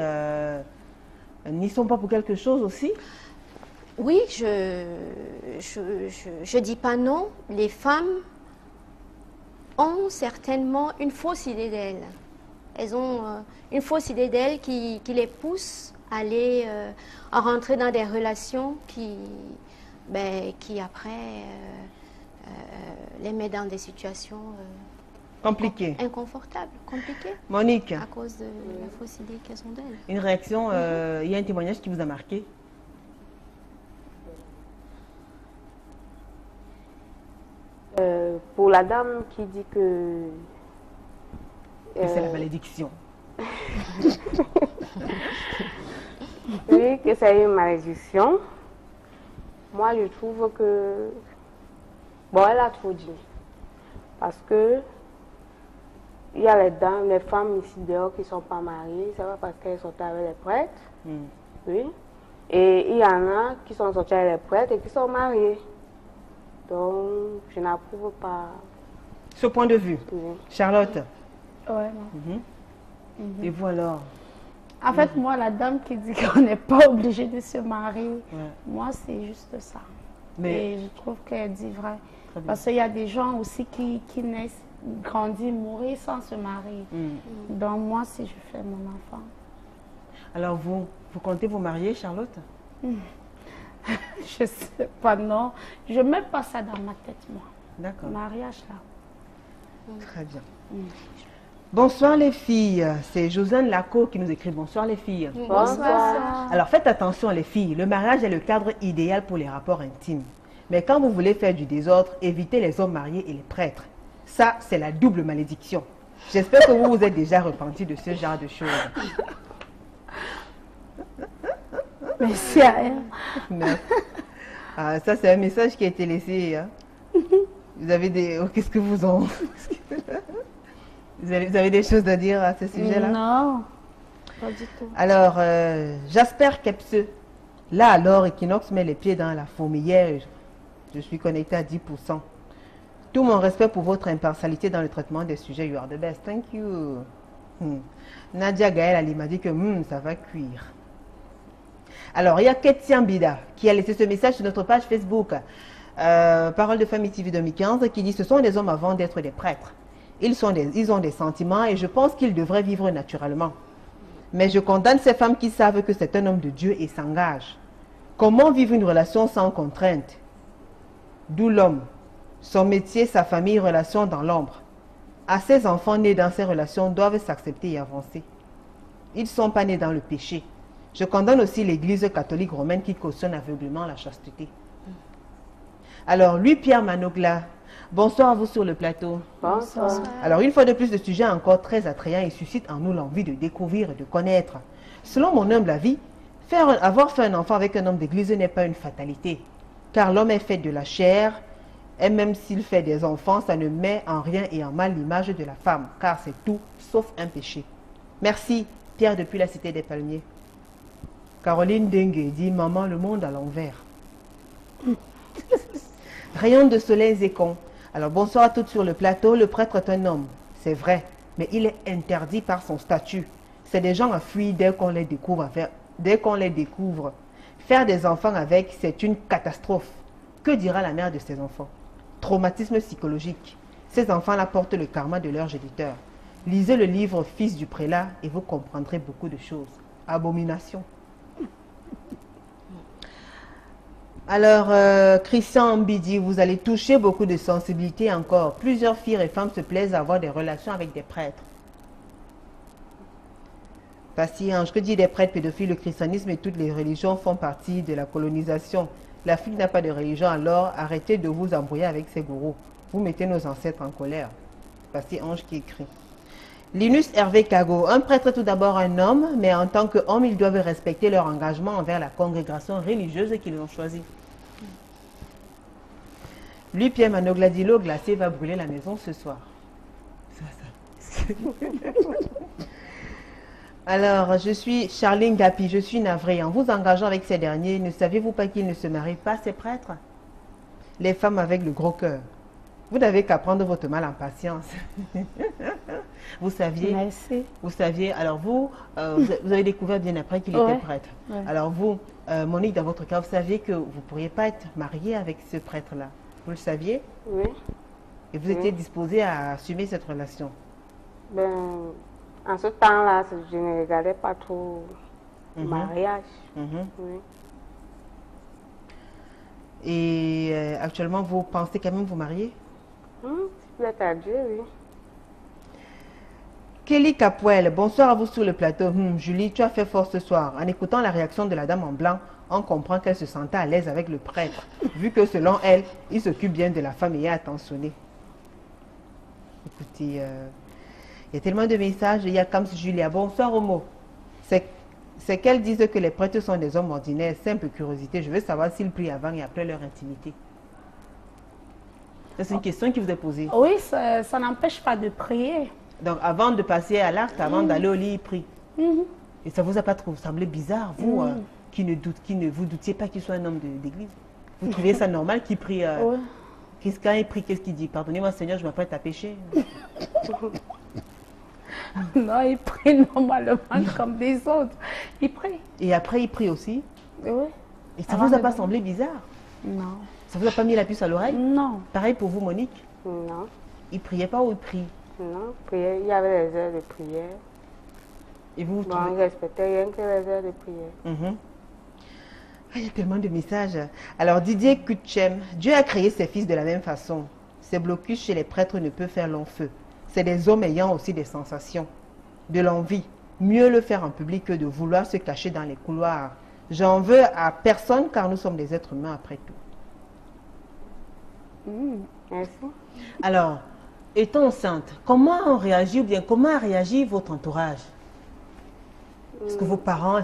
n'y sont pas pour quelque chose aussi? Oui, je dis pas non. Les femmes ont certainement une fausse idée d'elles. Elles ont une fausse idée d'elles qui les pousse à aller à rentrer dans des relations qui après les met dans des situations compliquées, inconfortables, compliquées. Monique, à cause de la fausse idée qu'elles ont d'elles. Une réaction, il y a un témoignage qui vous a marqué? Pour la dame qui dit que... c'est la malédiction. Oui, que c'est une malédiction. Moi, je trouve que... Bon, elle a trop dit. Parce que il y a les dames, les femmes ici dehors qui ne sont pas mariées. C'est pas parce qu'elles sont avec les prêtres. Oui. Et il y en a qui sont sortis avec les prêtres et qui sont mariés. Donc, je n'approuve pas ce point de vue. Oui. Charlotte? Ouais. Et vous alors? En fait, moi, la dame qui dit qu'on n'est pas obligé de se marier, moi, c'est juste ça. Et je trouve qu'elle dit vrai. Parce qu'il y a des gens aussi qui naissent, grandissent, mourent sans se marier. Donc, moi, si je fais mon enfant. Alors, vous comptez vous marier, Charlotte? Je sais pas, non. Je ne mets pas ça dans ma tête, moi. D'accord. Mariage, là. Très bien. Bonsoir les filles. C'est Josiane Laco qui nous écrit bonsoir les filles. Bonsoir. Alors faites attention les filles. Le mariage est le cadre idéal pour les rapports intimes. Mais quand vous voulez faire du désordre, évitez les hommes mariés et les prêtres. Ça, c'est la double malédiction. J'espère que vous vous êtes déjà repenti de ce genre de choses. Merci à elle. Ah, ça, c'est un message qui a été laissé. Hein. Vous avez des... Oh, qu'est-ce que vous en... Vous avez des choses à dire à ce sujet-là? Non, pas du tout. Alors, Jasper Kepse. Là, alors, Equinox met les pieds dans la fourmilière. Je suis connecté à 10%. Tout mon respect pour votre impartialité dans le traitement des sujets. You are the best. Thank you. Nadia Gaël, elle m'a dit que ça va cuire. Alors, il y a Ketian Bida qui a laissé ce message sur notre page Facebook. Parole de Famille TV 2015 qui dit « Ce sont des hommes avant d'être des prêtres. Ils ont des sentiments et je pense qu'ils devraient vivre naturellement. Mais je condamne ces femmes qui savent que c'est un homme de Dieu et s'engagent. Comment vivre une relation sans contrainte? D'où l'homme, son métier, sa famille, relation dans l'ombre. À ces enfants nés dans ces relations doivent s'accepter et avancer. Ils ne sont pas nés dans le péché. Je condamne aussi l'Église catholique romaine qui cautionne aveuglément la chasteté. » Alors, Louis-Pierre Manogla, bonsoir à vous sur le plateau. Bonsoir. Alors, une fois de plus, le sujet est encore très attrayant et suscite en nous l'envie de découvrir et de connaître. Selon mon humble avis, avoir fait un enfant avec un homme d'église n'est pas une fatalité, car l'homme est fait de la chair, et même s'il fait des enfants, ça ne met en rien et en mal l'image de la femme, car c'est tout sauf un péché. Merci, Pierre depuis la Cité des Palmiers. Caroline Dengue dit « Maman, le monde à l'envers ». Rayon de soleil Zécon. Alors, bonsoir à toutes sur le plateau. Le prêtre est un homme, c'est vrai, mais il est interdit par son statut. C'est des gens à fuir dès qu'on les découvre. Faire des enfants avec, c'est une catastrophe. Que dira la mère de ces enfants? Traumatisme psychologique. Ces enfants-là portent le karma de leurs géniteurs. Lisez le livre Fils du prélat et vous comprendrez beaucoup de choses. Abomination. Alors, Christian Mbidi, vous allez toucher beaucoup de sensibilité encore. Plusieurs filles et femmes se plaisent à avoir des relations avec des prêtres. Ange, que dit des prêtres pédophiles? Le christianisme et toutes les religions font partie de la colonisation. L'Afrique n'a pas de religion, alors arrêtez de vous embrouiller avec ces gourous. Vous mettez nos ancêtres en colère. Ange qui écrit. Linus Hervé Kago, un prêtre est tout d'abord un homme, mais en tant qu'homme, ils doivent respecter leur engagement envers la congrégation religieuse qu'ils ont choisie. Lui, Pierre Manogladilo, glacé, va brûler la maison ce soir. C'est ça. Alors, je suis Charline Gapi, je suis navrée. En vous engageant avec ces derniers, ne saviez-vous pas qu'ils ne se marient pas, ces prêtres? Les femmes avec le gros cœur. Vous n'avez qu'à prendre votre mal en patience. Vous saviez? Merci. Vous saviez, alors vous avez découvert bien après qu'il était prêtre. Ouais. Alors vous, Monique, dans votre cas, vous saviez que vous ne pourriez pas être mariée avec ce prêtre-là. Vous le saviez? Oui. Et vous étiez disposée à assumer cette relation? Ben, en ce temps-là, je ne regardais pas trop le mariage. Oui. Et actuellement, vous pensez quand même vous marier? Peut-être à Dieu, oui. Kelly Capoel, bonsoir à vous sur le plateau. Julie, tu as fait fort ce soir. En écoutant la réaction de la dame en blanc, on comprend qu'elle se sentait à l'aise avec le prêtre, vu que selon elle, il s'occupe bien de la femme et est attentionné. Écoutez, il y a tellement de messages. Il y a Kams Julia. Bonsoir Homo. C'est qu'elles disent que les prêtres sont des hommes ordinaires. Simple curiosité. Je veux savoir s'ils prient avant et après leur intimité. C'est une question qui vous est posée. Oui, ça n'empêche pas de prier. Donc, avant de passer à l'acte, avant d'aller au lit, il prie. Et ça vous a pas trop semblé bizarre, vous, qui ne vous doutiez pas qu'il soit un homme d'église? Vous trouvez ça normal qu'il prie Quand il prie, qu'est-ce qu'il dit? Pardonnez-moi, Seigneur, je m'apprête à pécher. Non, il prie normalement comme des autres. Il prie. Et après, il prie aussi? Oui. Et ça vous a pas semblé bizarre? Non. Ça vous a pas mis la puce à l'oreille? Non. Pareil pour vous, Monique? Non. Il priait pas ou il prie? Non, prière. Il y avait les heures de prière. Et vous Bon, on ne respectait rien que les heures de prière. Il y a tellement de messages. Alors, Didier Kutchem, Dieu a créé ses fils de la même façon. Ces blocus chez les prêtres ne peuvent faire long feu. C'est des hommes ayant aussi des sensations, de l'envie. Mieux le faire en public que de vouloir se cacher dans les couloirs. J'en veux à personne car nous sommes des êtres humains après tout. Merci. Alors, étant enceinte, comment on réagit ou bien comment a réagi votre entourage? Est-ce que vos parents,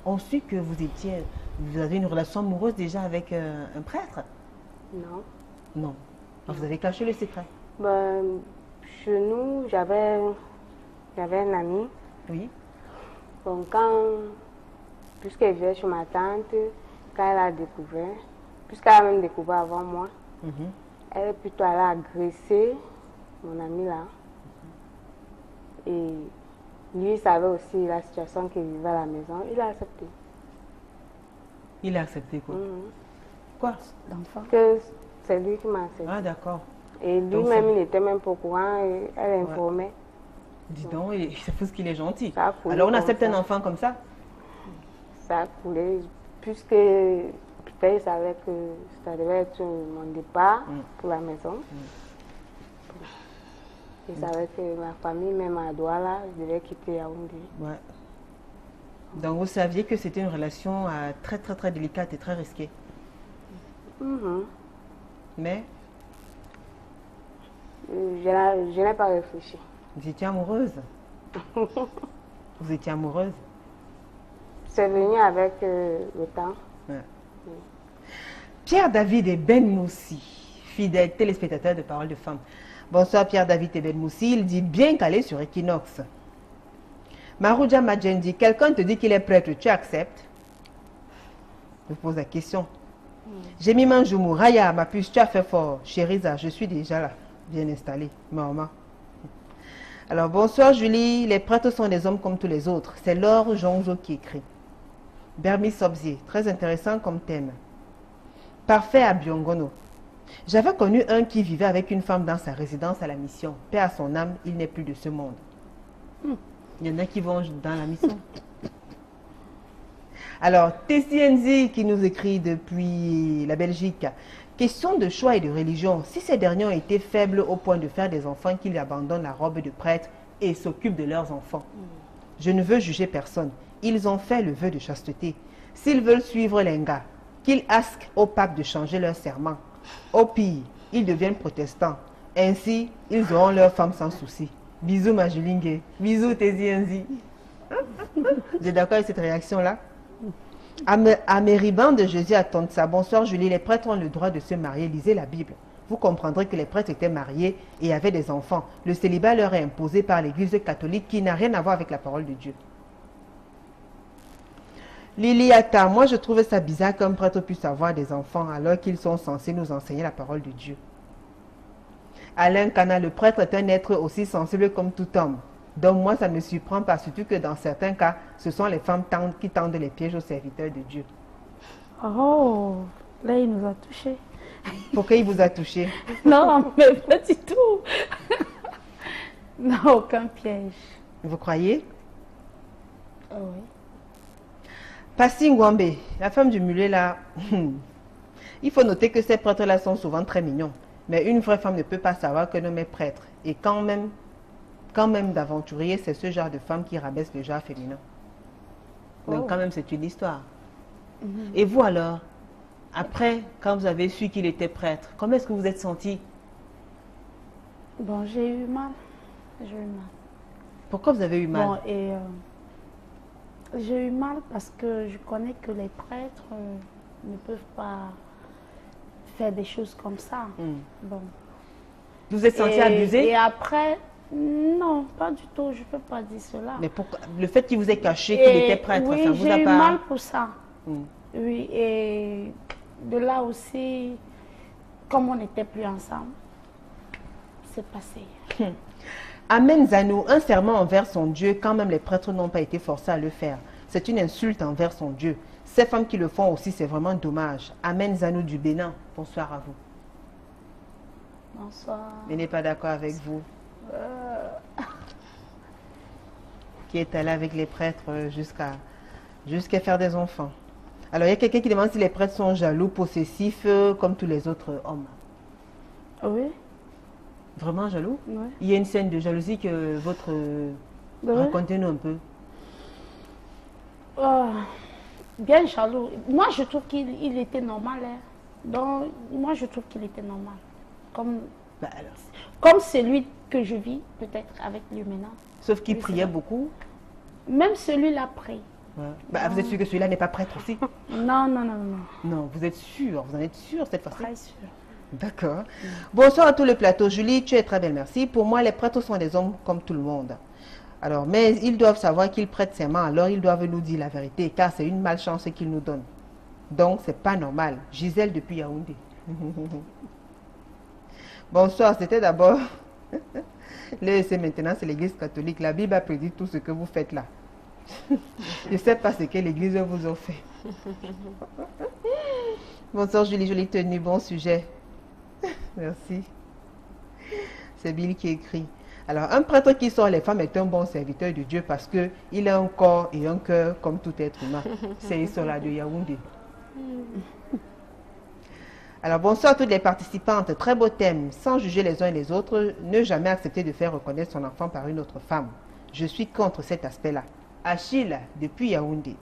ont su que vous avez une relation amoureuse déjà avec un prêtre? Non. Non. Vous avez caché le secret? Ben, chez nous, j'avais un ami. Oui. Donc, puisqu'elle vivait chez ma tante, quand elle a découvert, puisqu'elle a même découvert avant moi, elle est plutôt allée agresser mon ami là. Et lui, il savait aussi la situation qu'il vivait à la maison. Il a accepté. Il a accepté quoi? Quoi? L'enfant. Que c'est lui qui m'a accepté. Ah, d'accord. Et lui-même, il n'était même pas au courant. Et elle informait. Dis donc, c'est fou qu'il est gentil. Alors on accepte un enfant comme ça? Ça a coulé, puisque peut-être il savait que ça devait être mon départ pour la maison. Il savait que ma famille, même à Douala, je devais quitter Yaoundé. Ouais. Donc vous saviez que c'était une relation très très très délicate et très risquée. Mais je n'ai pas réfléchi. Vous étiez amoureuse? Vous étiez amoureuse? C'est venu avec le temps. Ouais. Pierre-David et Ben Moussi, fidèle téléspectateur de Parole de Femme. Bonsoir Pierre-David et Ben Moussi, il dit bien calé sur Equinox. Marouja Madjendi, quelqu'un te dit qu'il est prêtre, tu acceptes? Je pose la question. J'ai mis Manjoumou. Raya, ma puce, tu as fait fort. Chérisa, je suis déjà là, bien installée. Maman. Alors, bonsoir Julie. Les prêtres sont des hommes comme tous les autres. C'est Laure Jonzo qui écrit. Bermi Sobzier, très intéressant comme thème. Parfait à Biongono. J'avais connu un qui vivait avec une femme dans sa résidence à la mission. Paix à son âme, il n'est plus de ce monde. Il y en a qui vont dans la mission. Alors, TCNZ qui nous écrit depuis la Belgique. Question de choix et de religion. Si ces derniers ont été faibles au point de faire des enfants qu'ils abandonnent la robe de prêtre et s'occupent de leurs enfants. Je ne veux juger personne. Ils ont fait le vœu de chasteté. S'ils veulent suivre l'Enga, qu'ils askent au pape de changer leur serment. Au pire, ils deviennent protestants. Ainsi, ils auront leur femme sans souci. Bisous ma Julingue. Bisous TCNZ. Vous êtes d'accord avec cette réaction-là? Amériban de Jésus à Tonsa. Bonsoir Julie, les prêtres ont le droit de se marier. Lisez la Bible. Vous comprendrez que les prêtres étaient mariés et avaient des enfants. Le célibat leur est imposé par l'Église catholique qui n'a rien à voir avec la parole de Dieu. Liliata, moi je trouve ça bizarre qu'un prêtre puisse avoir des enfants alors qu'ils sont censés nous enseigner la parole de Dieu. Alain Cana, le prêtre est un être aussi sensible comme tout homme. Donc moi, ça ne me surprend pas, surtout que dans certains cas, ce sont les femmes qui tendent les pièges aux serviteurs de Dieu. Oh, là, il nous a touchés. Pourquoi il vous a touché? Non, mais pas du tout. Non, aucun piège. Vous croyez? Oh, oui. Passing Wambe, la femme du mulet là, il faut noter que ces prêtres-là sont souvent très mignons. Mais une vraie femme ne peut pas savoir que l'homme est prêtre. Et quand même d'aventurier, c'est ce genre de femme qui rabaisse le genre féminin. Donc quand même, c'est une histoire. Et vous alors, après, quand vous avez su qu'il était prêtre, comment est-ce que vous êtes senti? Bon, j'ai eu mal. J'ai eu mal. Pourquoi vous avez eu mal? Bon, et j'ai eu mal parce que je connais que les prêtres ne peuvent pas faire des choses comme ça. Bon. Vous vous êtes senti abusé? Et après, non, pas du tout, je ne peux pas dire cela. Mais pourquoi, le fait qu'il vous ait caché qu'il était prêtre, oui, ça vous a pas... j'ai eu mal pour ça. Oui, et de là aussi, comme on n'était plus ensemble, c'est passé. Amen Zanou, un serment envers son Dieu, quand même les prêtres n'ont pas été forcés à le faire. C'est une insulte envers son Dieu. Ces femmes qui le font aussi, c'est vraiment dommage. Amen Zanou du Bénin, bonsoir à vous. Bonsoir. Je n'ai pas d'accord avec vous. Qui est allé avec les prêtres jusqu'à faire des enfants. Alors, il y a quelqu'un qui demande si les prêtres sont jaloux, possessifs, comme tous les autres hommes. Oui. Vraiment jaloux? Oui. Il y a une scène de jalousie que votre... Racontez-nous un peu. Bien jaloux. Moi, je trouve qu'il était normal. Hein. Donc, moi, je trouve qu'il était normal. Comme celui que je vis, peut-être, avec lui maintenant. Sauf qu'il priait beaucoup. Même celui-là prie. Ouais. Vous êtes sûr que celui-là n'est pas prêtre aussi? Non. Non, vous êtes sûr? Vous en êtes sûr cette fois-ci? Très sûr. D'accord. Bonsoir à tout le plateau. Julie, tu es très belle, merci. Pour moi, les prêtres sont des hommes comme tout le monde. Alors, mais ils doivent savoir qu'ils prêtent serment, alors ils doivent nous dire la vérité, car c'est une malchance qu'ils nous donnent. Donc, c'est pas normal. Gisèle depuis Yaoundé. Bonsoir, c'était d'abord... c'est maintenant, c'est l'église catholique. La Bible a prédit tout ce que vous faites là. Je ne sais pas ce que l'église vous a fait. Bonsoir Julie, jolie tenue, bon sujet. Merci. C'est Bill qui écrit. Alors, un prêtre qui sort les femmes est un bon serviteur de Dieu parce qu'il a un corps et un cœur comme tout être humain. C'est Isola de Yaoundé. Alors, bonsoir à toutes les participantes. Très beau thème. Sans juger les uns et les autres, ne jamais accepter de faire reconnaître son enfant par une autre femme. Je suis contre cet aspect-là. Achille, depuis Yaoundé.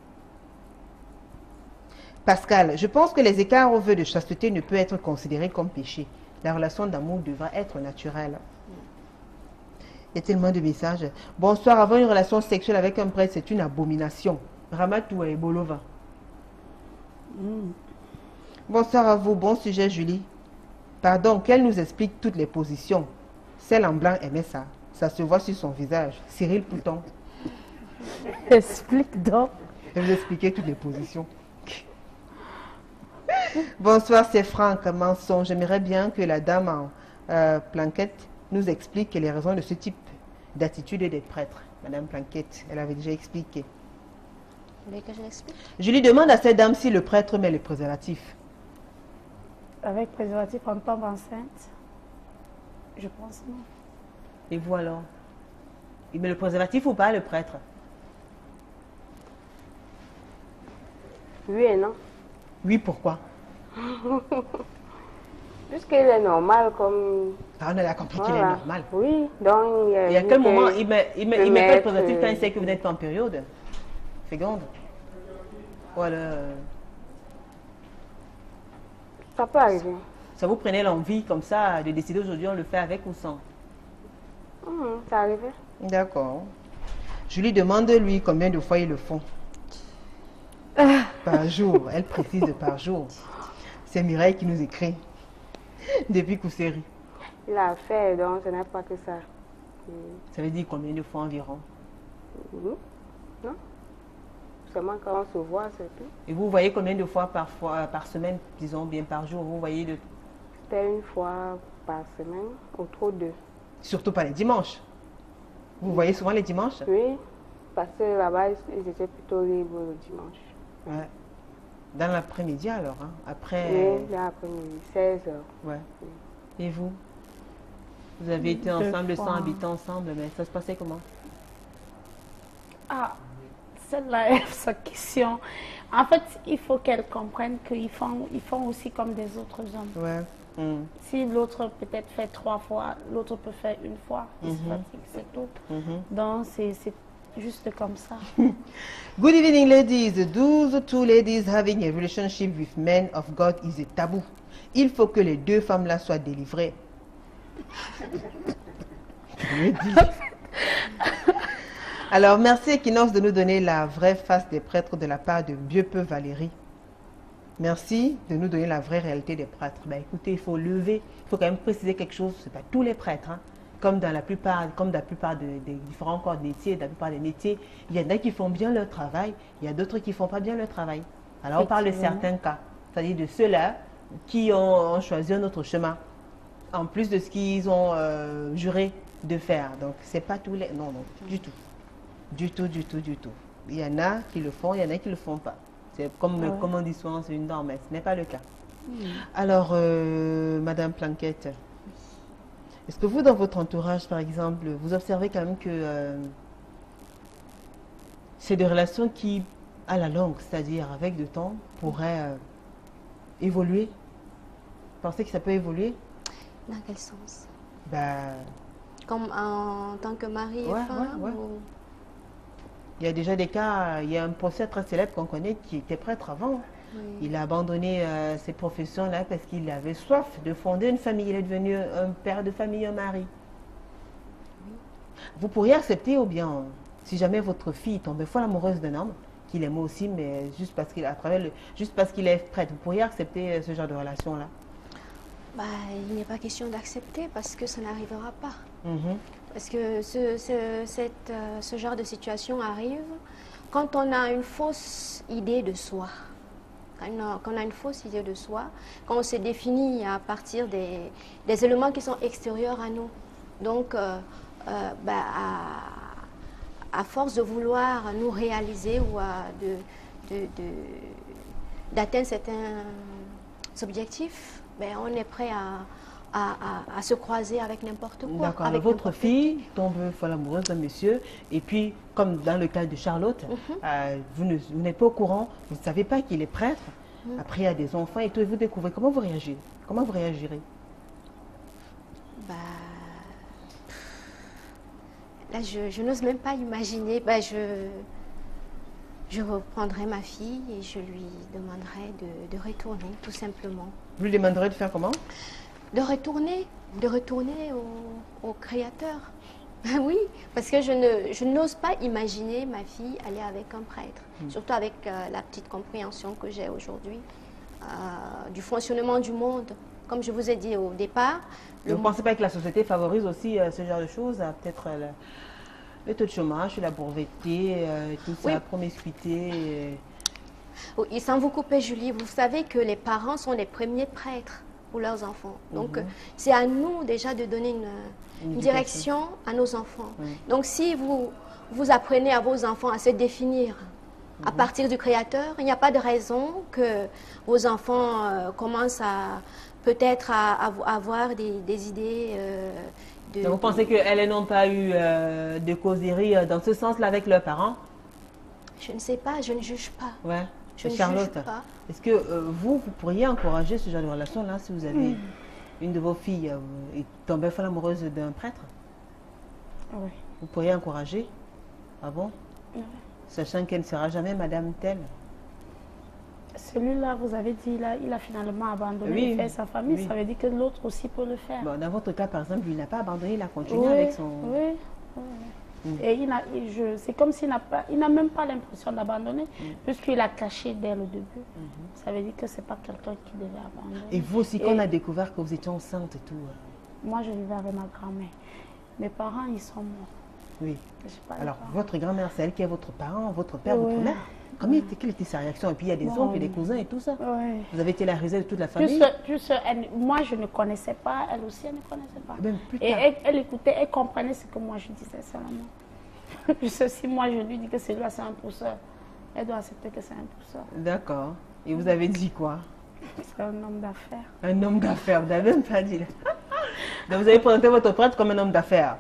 Pascal, je pense que les écarts au vœu de chasteté ne peuvent être considérés comme péché. La relation d'amour devra être naturelle. Il y a tellement de messages. Bonsoir, avoir une relation sexuelle avec un prêtre, c'est une abomination. Ramatou et Bolova. Bonsoir à vous, bon sujet Julie. Pardon, qu'elle nous explique toutes les positions. Celle en blanc aimait ça. Ça se voit sur son visage. Cyril Pouton. Explique donc. Je vais vous expliquer toutes les positions. Bonsoir, c'est Franck Manson. J'aimerais bien que la dame en Planquette nous explique les raisons de ce type d'attitude des prêtres. Madame Planquette, elle avait déjà expliqué. Vous voulez que je l'explique? Je lui demande à cette dame si le prêtre met le préservatif. Avec préservatif, on tombe enceinte? Je pense non. Et vous alors? Il met le préservatif ou pas, le prêtre? Oui et non. Oui, pourquoi? Puisqu'il est normal comme... Ah, on a compris qu'il est normal. Oui, donc... Et à quel moment il met pas le préservatif quand il sait que vous n'êtes pas en période? Seconde. Voilà. Ça peut arriver. Ça vous prenait l'envie comme ça de décider aujourd'hui on le fait avec ou sans? Ça arrive. D'accord. Je lui demande lui combien de fois ils le font. Par jour. Elle précise par jour. C'est Mireille qui nous écrit. Depuis Kousséri. Il a fait, donc ce n'est pas que ça. Ça veut dire combien de fois environ? Non. Seulement quand on se voit, c'est tout. Et vous voyez combien de fois par semaine, disons bien par jour, vous voyez de... C'était une fois par semaine, ou trop deux. Surtout pas les dimanches. Vous voyez souvent les dimanches? Oui, parce que là-bas, ils étaient plutôt libres le dimanche. Ouais. Dans l'après-midi alors, hein? Après... Oui, dans l'après-midi, 16h. Ouais. Et vous? Vous avez été ensemble sans habiter ensemble, mais ça se passait comment? Ah, celle-là est sa question. En fait, il faut qu'elle comprenne qu'ils font aussi comme des autres hommes. Ouais. Si l'autre peut-être fait 3 fois, l'autre peut faire 1 fois. Il se fatigue, c'est tout. Donc, c'est juste comme ça. Good evening, ladies. Do the two ladies having a relationship with men of God is a taboo? Il faut que les deux femmes-là soient délivrées. Alors, merci Equinox de nous donner la vraie face des prêtres de la part de Bieu-Peu Valérie. Merci de nous donner la vraie réalité des prêtres. Ben, écoutez, il faut lever, il faut quand même préciser quelque chose. Ce n'est pas tous les prêtres, hein. Comme dans la plupart des différents corps de métiers, dans la plupart des métiers, il y en a qui font bien leur travail, il y a d'autres qui ne font pas bien leur travail. Alors, on parle de certains cas, c'est-à-dire de ceux-là qui ont choisi un autre chemin, en plus de ce qu'ils ont juré de faire. Donc, c'est pas tous les... Non, du tout. Du tout. Il y en a qui le font, il y en a qui ne le font pas. C'est comme on dit souvent, c'est une norme, mais ce n'est pas le cas. Alors, Madame Planquette, est-ce que vous, dans votre entourage, par exemple, vous observez quand même que c'est des relations qui, à la longue, c'est-à-dire avec le temps, pourraient évoluer? Vous pensez que ça peut évoluer? Dans quel sens? Comme en tant que mari et femme ou... Il y a déjà des cas, il y a un procès très célèbre qu'on connaît qui était prêtre avant. Oui. Il a abandonné ses professions-là parce qu'il avait soif de fonder une famille. Il est devenu un père de famille, un mari. Oui. Vous pourriez accepter ou bien, si jamais votre fille tombait folle amoureuse d'un homme, qu'il aime aussi, mais juste parce qu'il est prêtre, vous pourriez accepter ce genre de relation-là? Il n'est pas question d'accepter parce que ça n'arrivera pas. Parce que ce genre de situation arrive quand on a une fausse idée de soi. Quand on a une fausse idée de soi, quand on se définit à partir des éléments qui sont extérieurs à nous. Donc, à force de vouloir nous réaliser ou d'atteindre certains objectifs, on est prêt à se croiser avec n'importe quoi. D'accord. Alors votre fille tombe folle amoureuse d'un monsieur, et puis, comme dans le cas de Charlotte, vous n'êtes pas au courant, vous ne savez pas qu'il est prêtre, après il y a des enfants, et tout, et vous découvrez. Comment vous réagissez? Comment vous réagirez? Là, je n'ose même pas imaginer. Je reprendrai ma fille et je lui demanderai de retourner, tout simplement. Vous lui demanderez de faire comment? De retourner au Créateur. Oui, parce que je n'ose pas imaginer ma fille aller avec un prêtre, surtout avec la petite compréhension que j'ai aujourd'hui du fonctionnement du monde. Comme je vous ai dit au départ... Vous ne pensez pas que la société favorise aussi ce genre de choses? Peut-être le taux de chômage, la pauvreté, tout ça, la promiscuité Oui, sans vous couper, Julie, vous savez que les parents sont les premiers prêtres pour leurs enfants. Donc, c'est à nous déjà de donner une direction à nos enfants. Donc, si vous apprenez à vos enfants à se définir à partir du Créateur, il n'y a pas de raison que vos enfants commencent à peut-être à avoir des idées Donc, vous pensez qu'elles n'ont pas eu de causerie dans ce sens-là avec leurs parents? Je ne sais pas, je ne juge pas. Ouais. Charlotte, est-ce que vous pourriez encourager ce genre de relation-là si vous avez une de vos filles est tombée folle amoureuse d'un prêtre? Oui. Vous pourriez encourager? Ah bon? Oui. Sachant qu'elle ne sera jamais Madame telle. Celui-là, vous avez dit, il a finalement abandonné de faire sa famille. Ça veut dire que l'autre aussi peut le faire. Bon, dans votre cas, par exemple, il n'a pas abandonné, il a continué avec son... Oui. Et c'est comme s'il n'a même pas l'impression d'abandonner, puisqu'il a caché dès le début. Ça veut dire que ce n'est pas quelqu'un qui devait abandonner. Et vous aussi, quand on a découvert que vous étiez enceinte et tout? Moi, je vivais avec ma grand-mère. Mes parents, ils sont morts. Oui. Alors, votre grand-mère, c'est elle qui est votre parent, votre père, votre mère? Quelle était sa réaction? Et puis, il y a des oncles et des cousins et tout ça. Vous avez été la risée de toute la famille? Moi, je ne connaissais pas. Elle aussi, elle ne connaissait pas. Même plus tard. Et elle écoutait, elle comprenait ce que moi je disais seulement. Juste si moi, je lui dis que celui-là, c'est un pousseur, elle doit accepter que c'est un pousseur. D'accord. Et vous avez dit quoi? C'est un homme d'affaires. Un homme d'affaires, vous n'avez même pas dit. Donc, vous avez présenté votre prêtre comme un homme d'affaires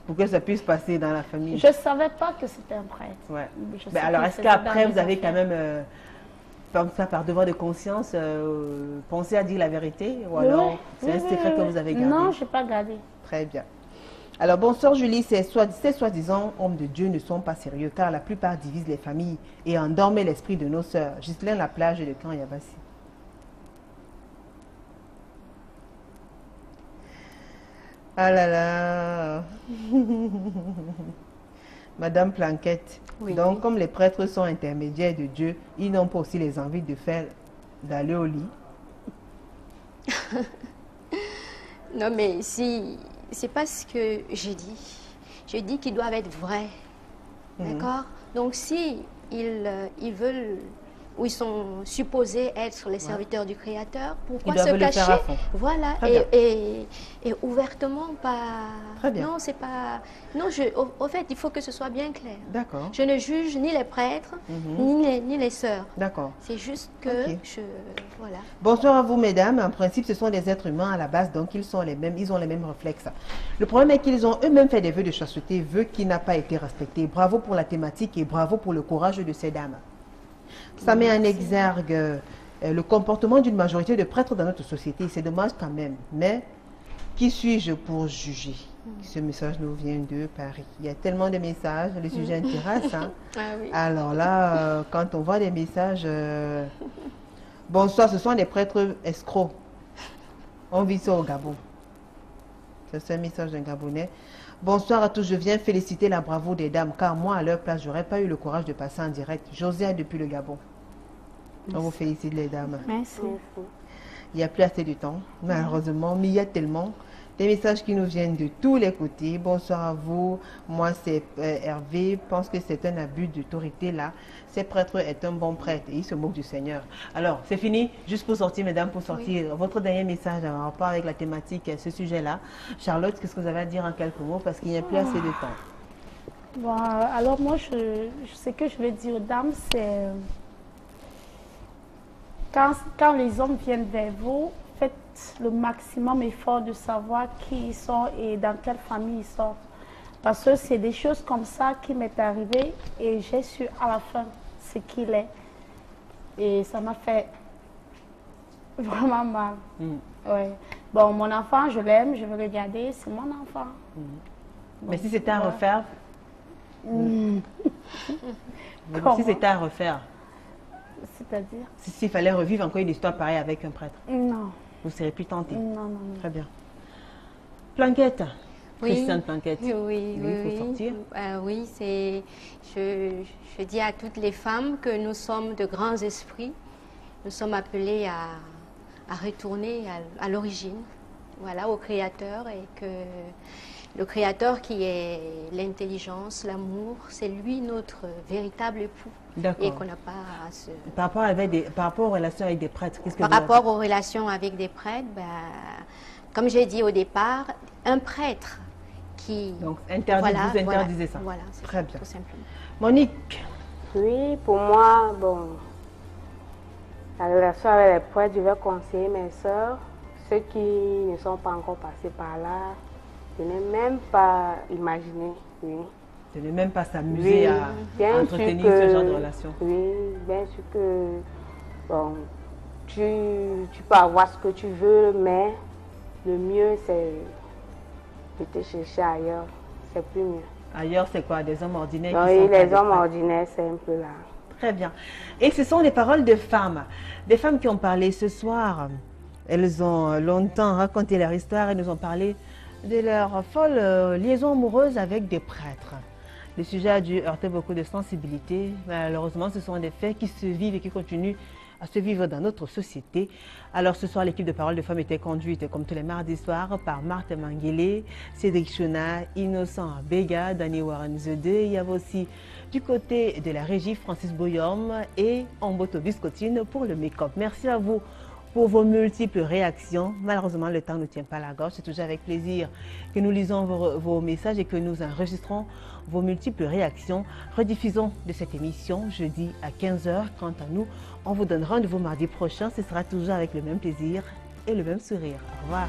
pour que ça puisse passer dans la famille. Je ne savais pas que c'était un prêtre. Ouais. Mais alors, est-ce qu'après, vous avez quand même, par devoir de conscience, pensé à dire la vérité? Ou alors, c'est un secret que vous avez gardé? Non, je n'ai pas gardé. Très bien. Alors, bonsoir Julie, ces soi-disant hommes de Dieu ne sont pas sérieux car la plupart divisent les familles et endorment l'esprit de nos sœurs. Ghislaine, la plage de Camp Yabassi. Ah là là. Madame Planquette. Oui, donc, comme les prêtres sont intermédiaires de Dieu, ils n'ont pas aussi les envies d'aller au lit? Non, mais si c'est pas ce que j'ai dit. Je dis qu'ils doivent être vrais. D'accord? Donc, si ils veulent, ou ils sont supposés être les serviteurs du Créateur, pourquoi se cacher? Voilà, et ouvertement, pas... Très bien. Non, c'est pas... Non, au fait, il faut que ce soit bien clair. D'accord. Je ne juge ni les prêtres, ni les sœurs. D'accord. C'est juste que Voilà. Bonsoir à vous, mesdames. En principe, ce sont des êtres humains à la base, donc ils ont les mêmes réflexes. Le problème est qu'ils ont eux-mêmes fait des vœux de chasteté, vœux qui n'ont pas été respectés. Bravo pour la thématique et bravo pour le courage de ces dames. Ça met en exergue le comportement d'une majorité de prêtres dans notre société. C'est dommage quand même. Mais qui suis-je pour juger? Ce message nous vient de Paris. Il y a tellement de messages, le sujet intéresse. Hein? Oui. Alors là, quand on voit des messages... Bonsoir, ce sont des prêtres escrocs. On vit ça au Gabon. C'est un message d'un Gabonais. Bonsoir à tous, je viens féliciter la bravoure des dames, car moi, à leur place, je n'aurais pas eu le courage de passer en direct. Josiane depuis le Gabon. On vous félicite les dames. Merci. Il n'y a plus assez de temps, malheureusement, mais il y a tellement des messages qui nous viennent de tous les côtés. Bonsoir à vous. Moi, c'est Hervé. Je pense que c'est un abus d'autorité là. Ce prêtre est un bon prêtre et il se moque du Seigneur. Alors, c'est fini. Juste pour sortir, mesdames, pour sortir votre dernier message en rapport avec la thématique, ce sujet-là. Charlotte, qu'est-ce que vous avez à dire en quelques mots parce qu'il n'y a plus assez de temps? Bon, alors moi, ce que je vais dire aux dames, c'est quand les hommes viennent vers vous, faites le maximum effort de savoir qui ils sont et dans quelle famille ils sortent. Parce que c'est des choses comme ça qui m'est arrivé et j'ai su à la fin ce qu'il est. Et ça m'a fait vraiment mal. Ouais. Bon, mon enfant, je l'aime, je veux le garder, c'est mon enfant. Mais si c'était à refaire, si c'était à refaire, c'est-à-dire s'il fallait revivre encore une histoire pareille avec un prêtre, non. Vous ne serez plus tenté? Non. Très bien. Planquette. Oui. Christiane Planquette. Oui, il faut sortir. Oui, je dis à toutes les femmes que nous sommes de grands esprits. Nous sommes appelés à retourner à l'origine, voilà, au Créateur, et que Le Créateur qui est l'intelligence, l'amour, c'est lui notre véritable époux. Et qu'on n'a pas à se... Par rapport aux relations avec des prêtres, qu'est-ce que Par rapport aux relations avec des prêtres, ben, comme j'ai dit au départ, un prêtre qui... Donc, vous interdisez ça. Voilà, très bien. Tout simplement. Monique? Oui, pour moi, bon, la relation avec les prêtres, je vais conseiller mes soeurs, ceux qui ne sont pas encore passés par là, de ne même pas imaginer, oui. De ne même pas s'amuser à entretenir ce genre de relation. Oui, bien sûr que bon, tu peux avoir ce que tu veux, mais le mieux c'est de te chercher ailleurs, c'est plus mieux. Ailleurs, c'est quoi? Des hommes ordinaires qui sont les hommes ordinaires, c'est un peu là. Très bien. Et ce sont des paroles de femmes. Des femmes qui ont parlé ce soir. Elles ont longtemps raconté leur histoire et nous ont parlé de leur folle liaison amoureuse avec des prêtres. Le sujet a dû heurter beaucoup de sensibilité. Malheureusement, ce sont des faits qui se vivent et qui continuent à se vivre dans notre société. Alors ce soir, l'équipe de Paroles de Femmes était conduite, comme tous les mardis soirs, par Marthe Manguele, Cédric Chona, Innocent Bega, Danny Warren The2. Il y avait aussi du côté de la régie Francis Boyom et Amboto Biscotine pour le make-up. Merci à vous pour vos multiples réactions. Malheureusement, le temps ne tient pas la gorge. C'est toujours avec plaisir que nous lisons vos messages et que nous enregistrons vos multiples réactions. Rediffusons de cette émission jeudi à 15 h. Quant à nous, on vous donne rendez-vous mardi prochain. Ce sera toujours avec le même plaisir et le même sourire. Au revoir.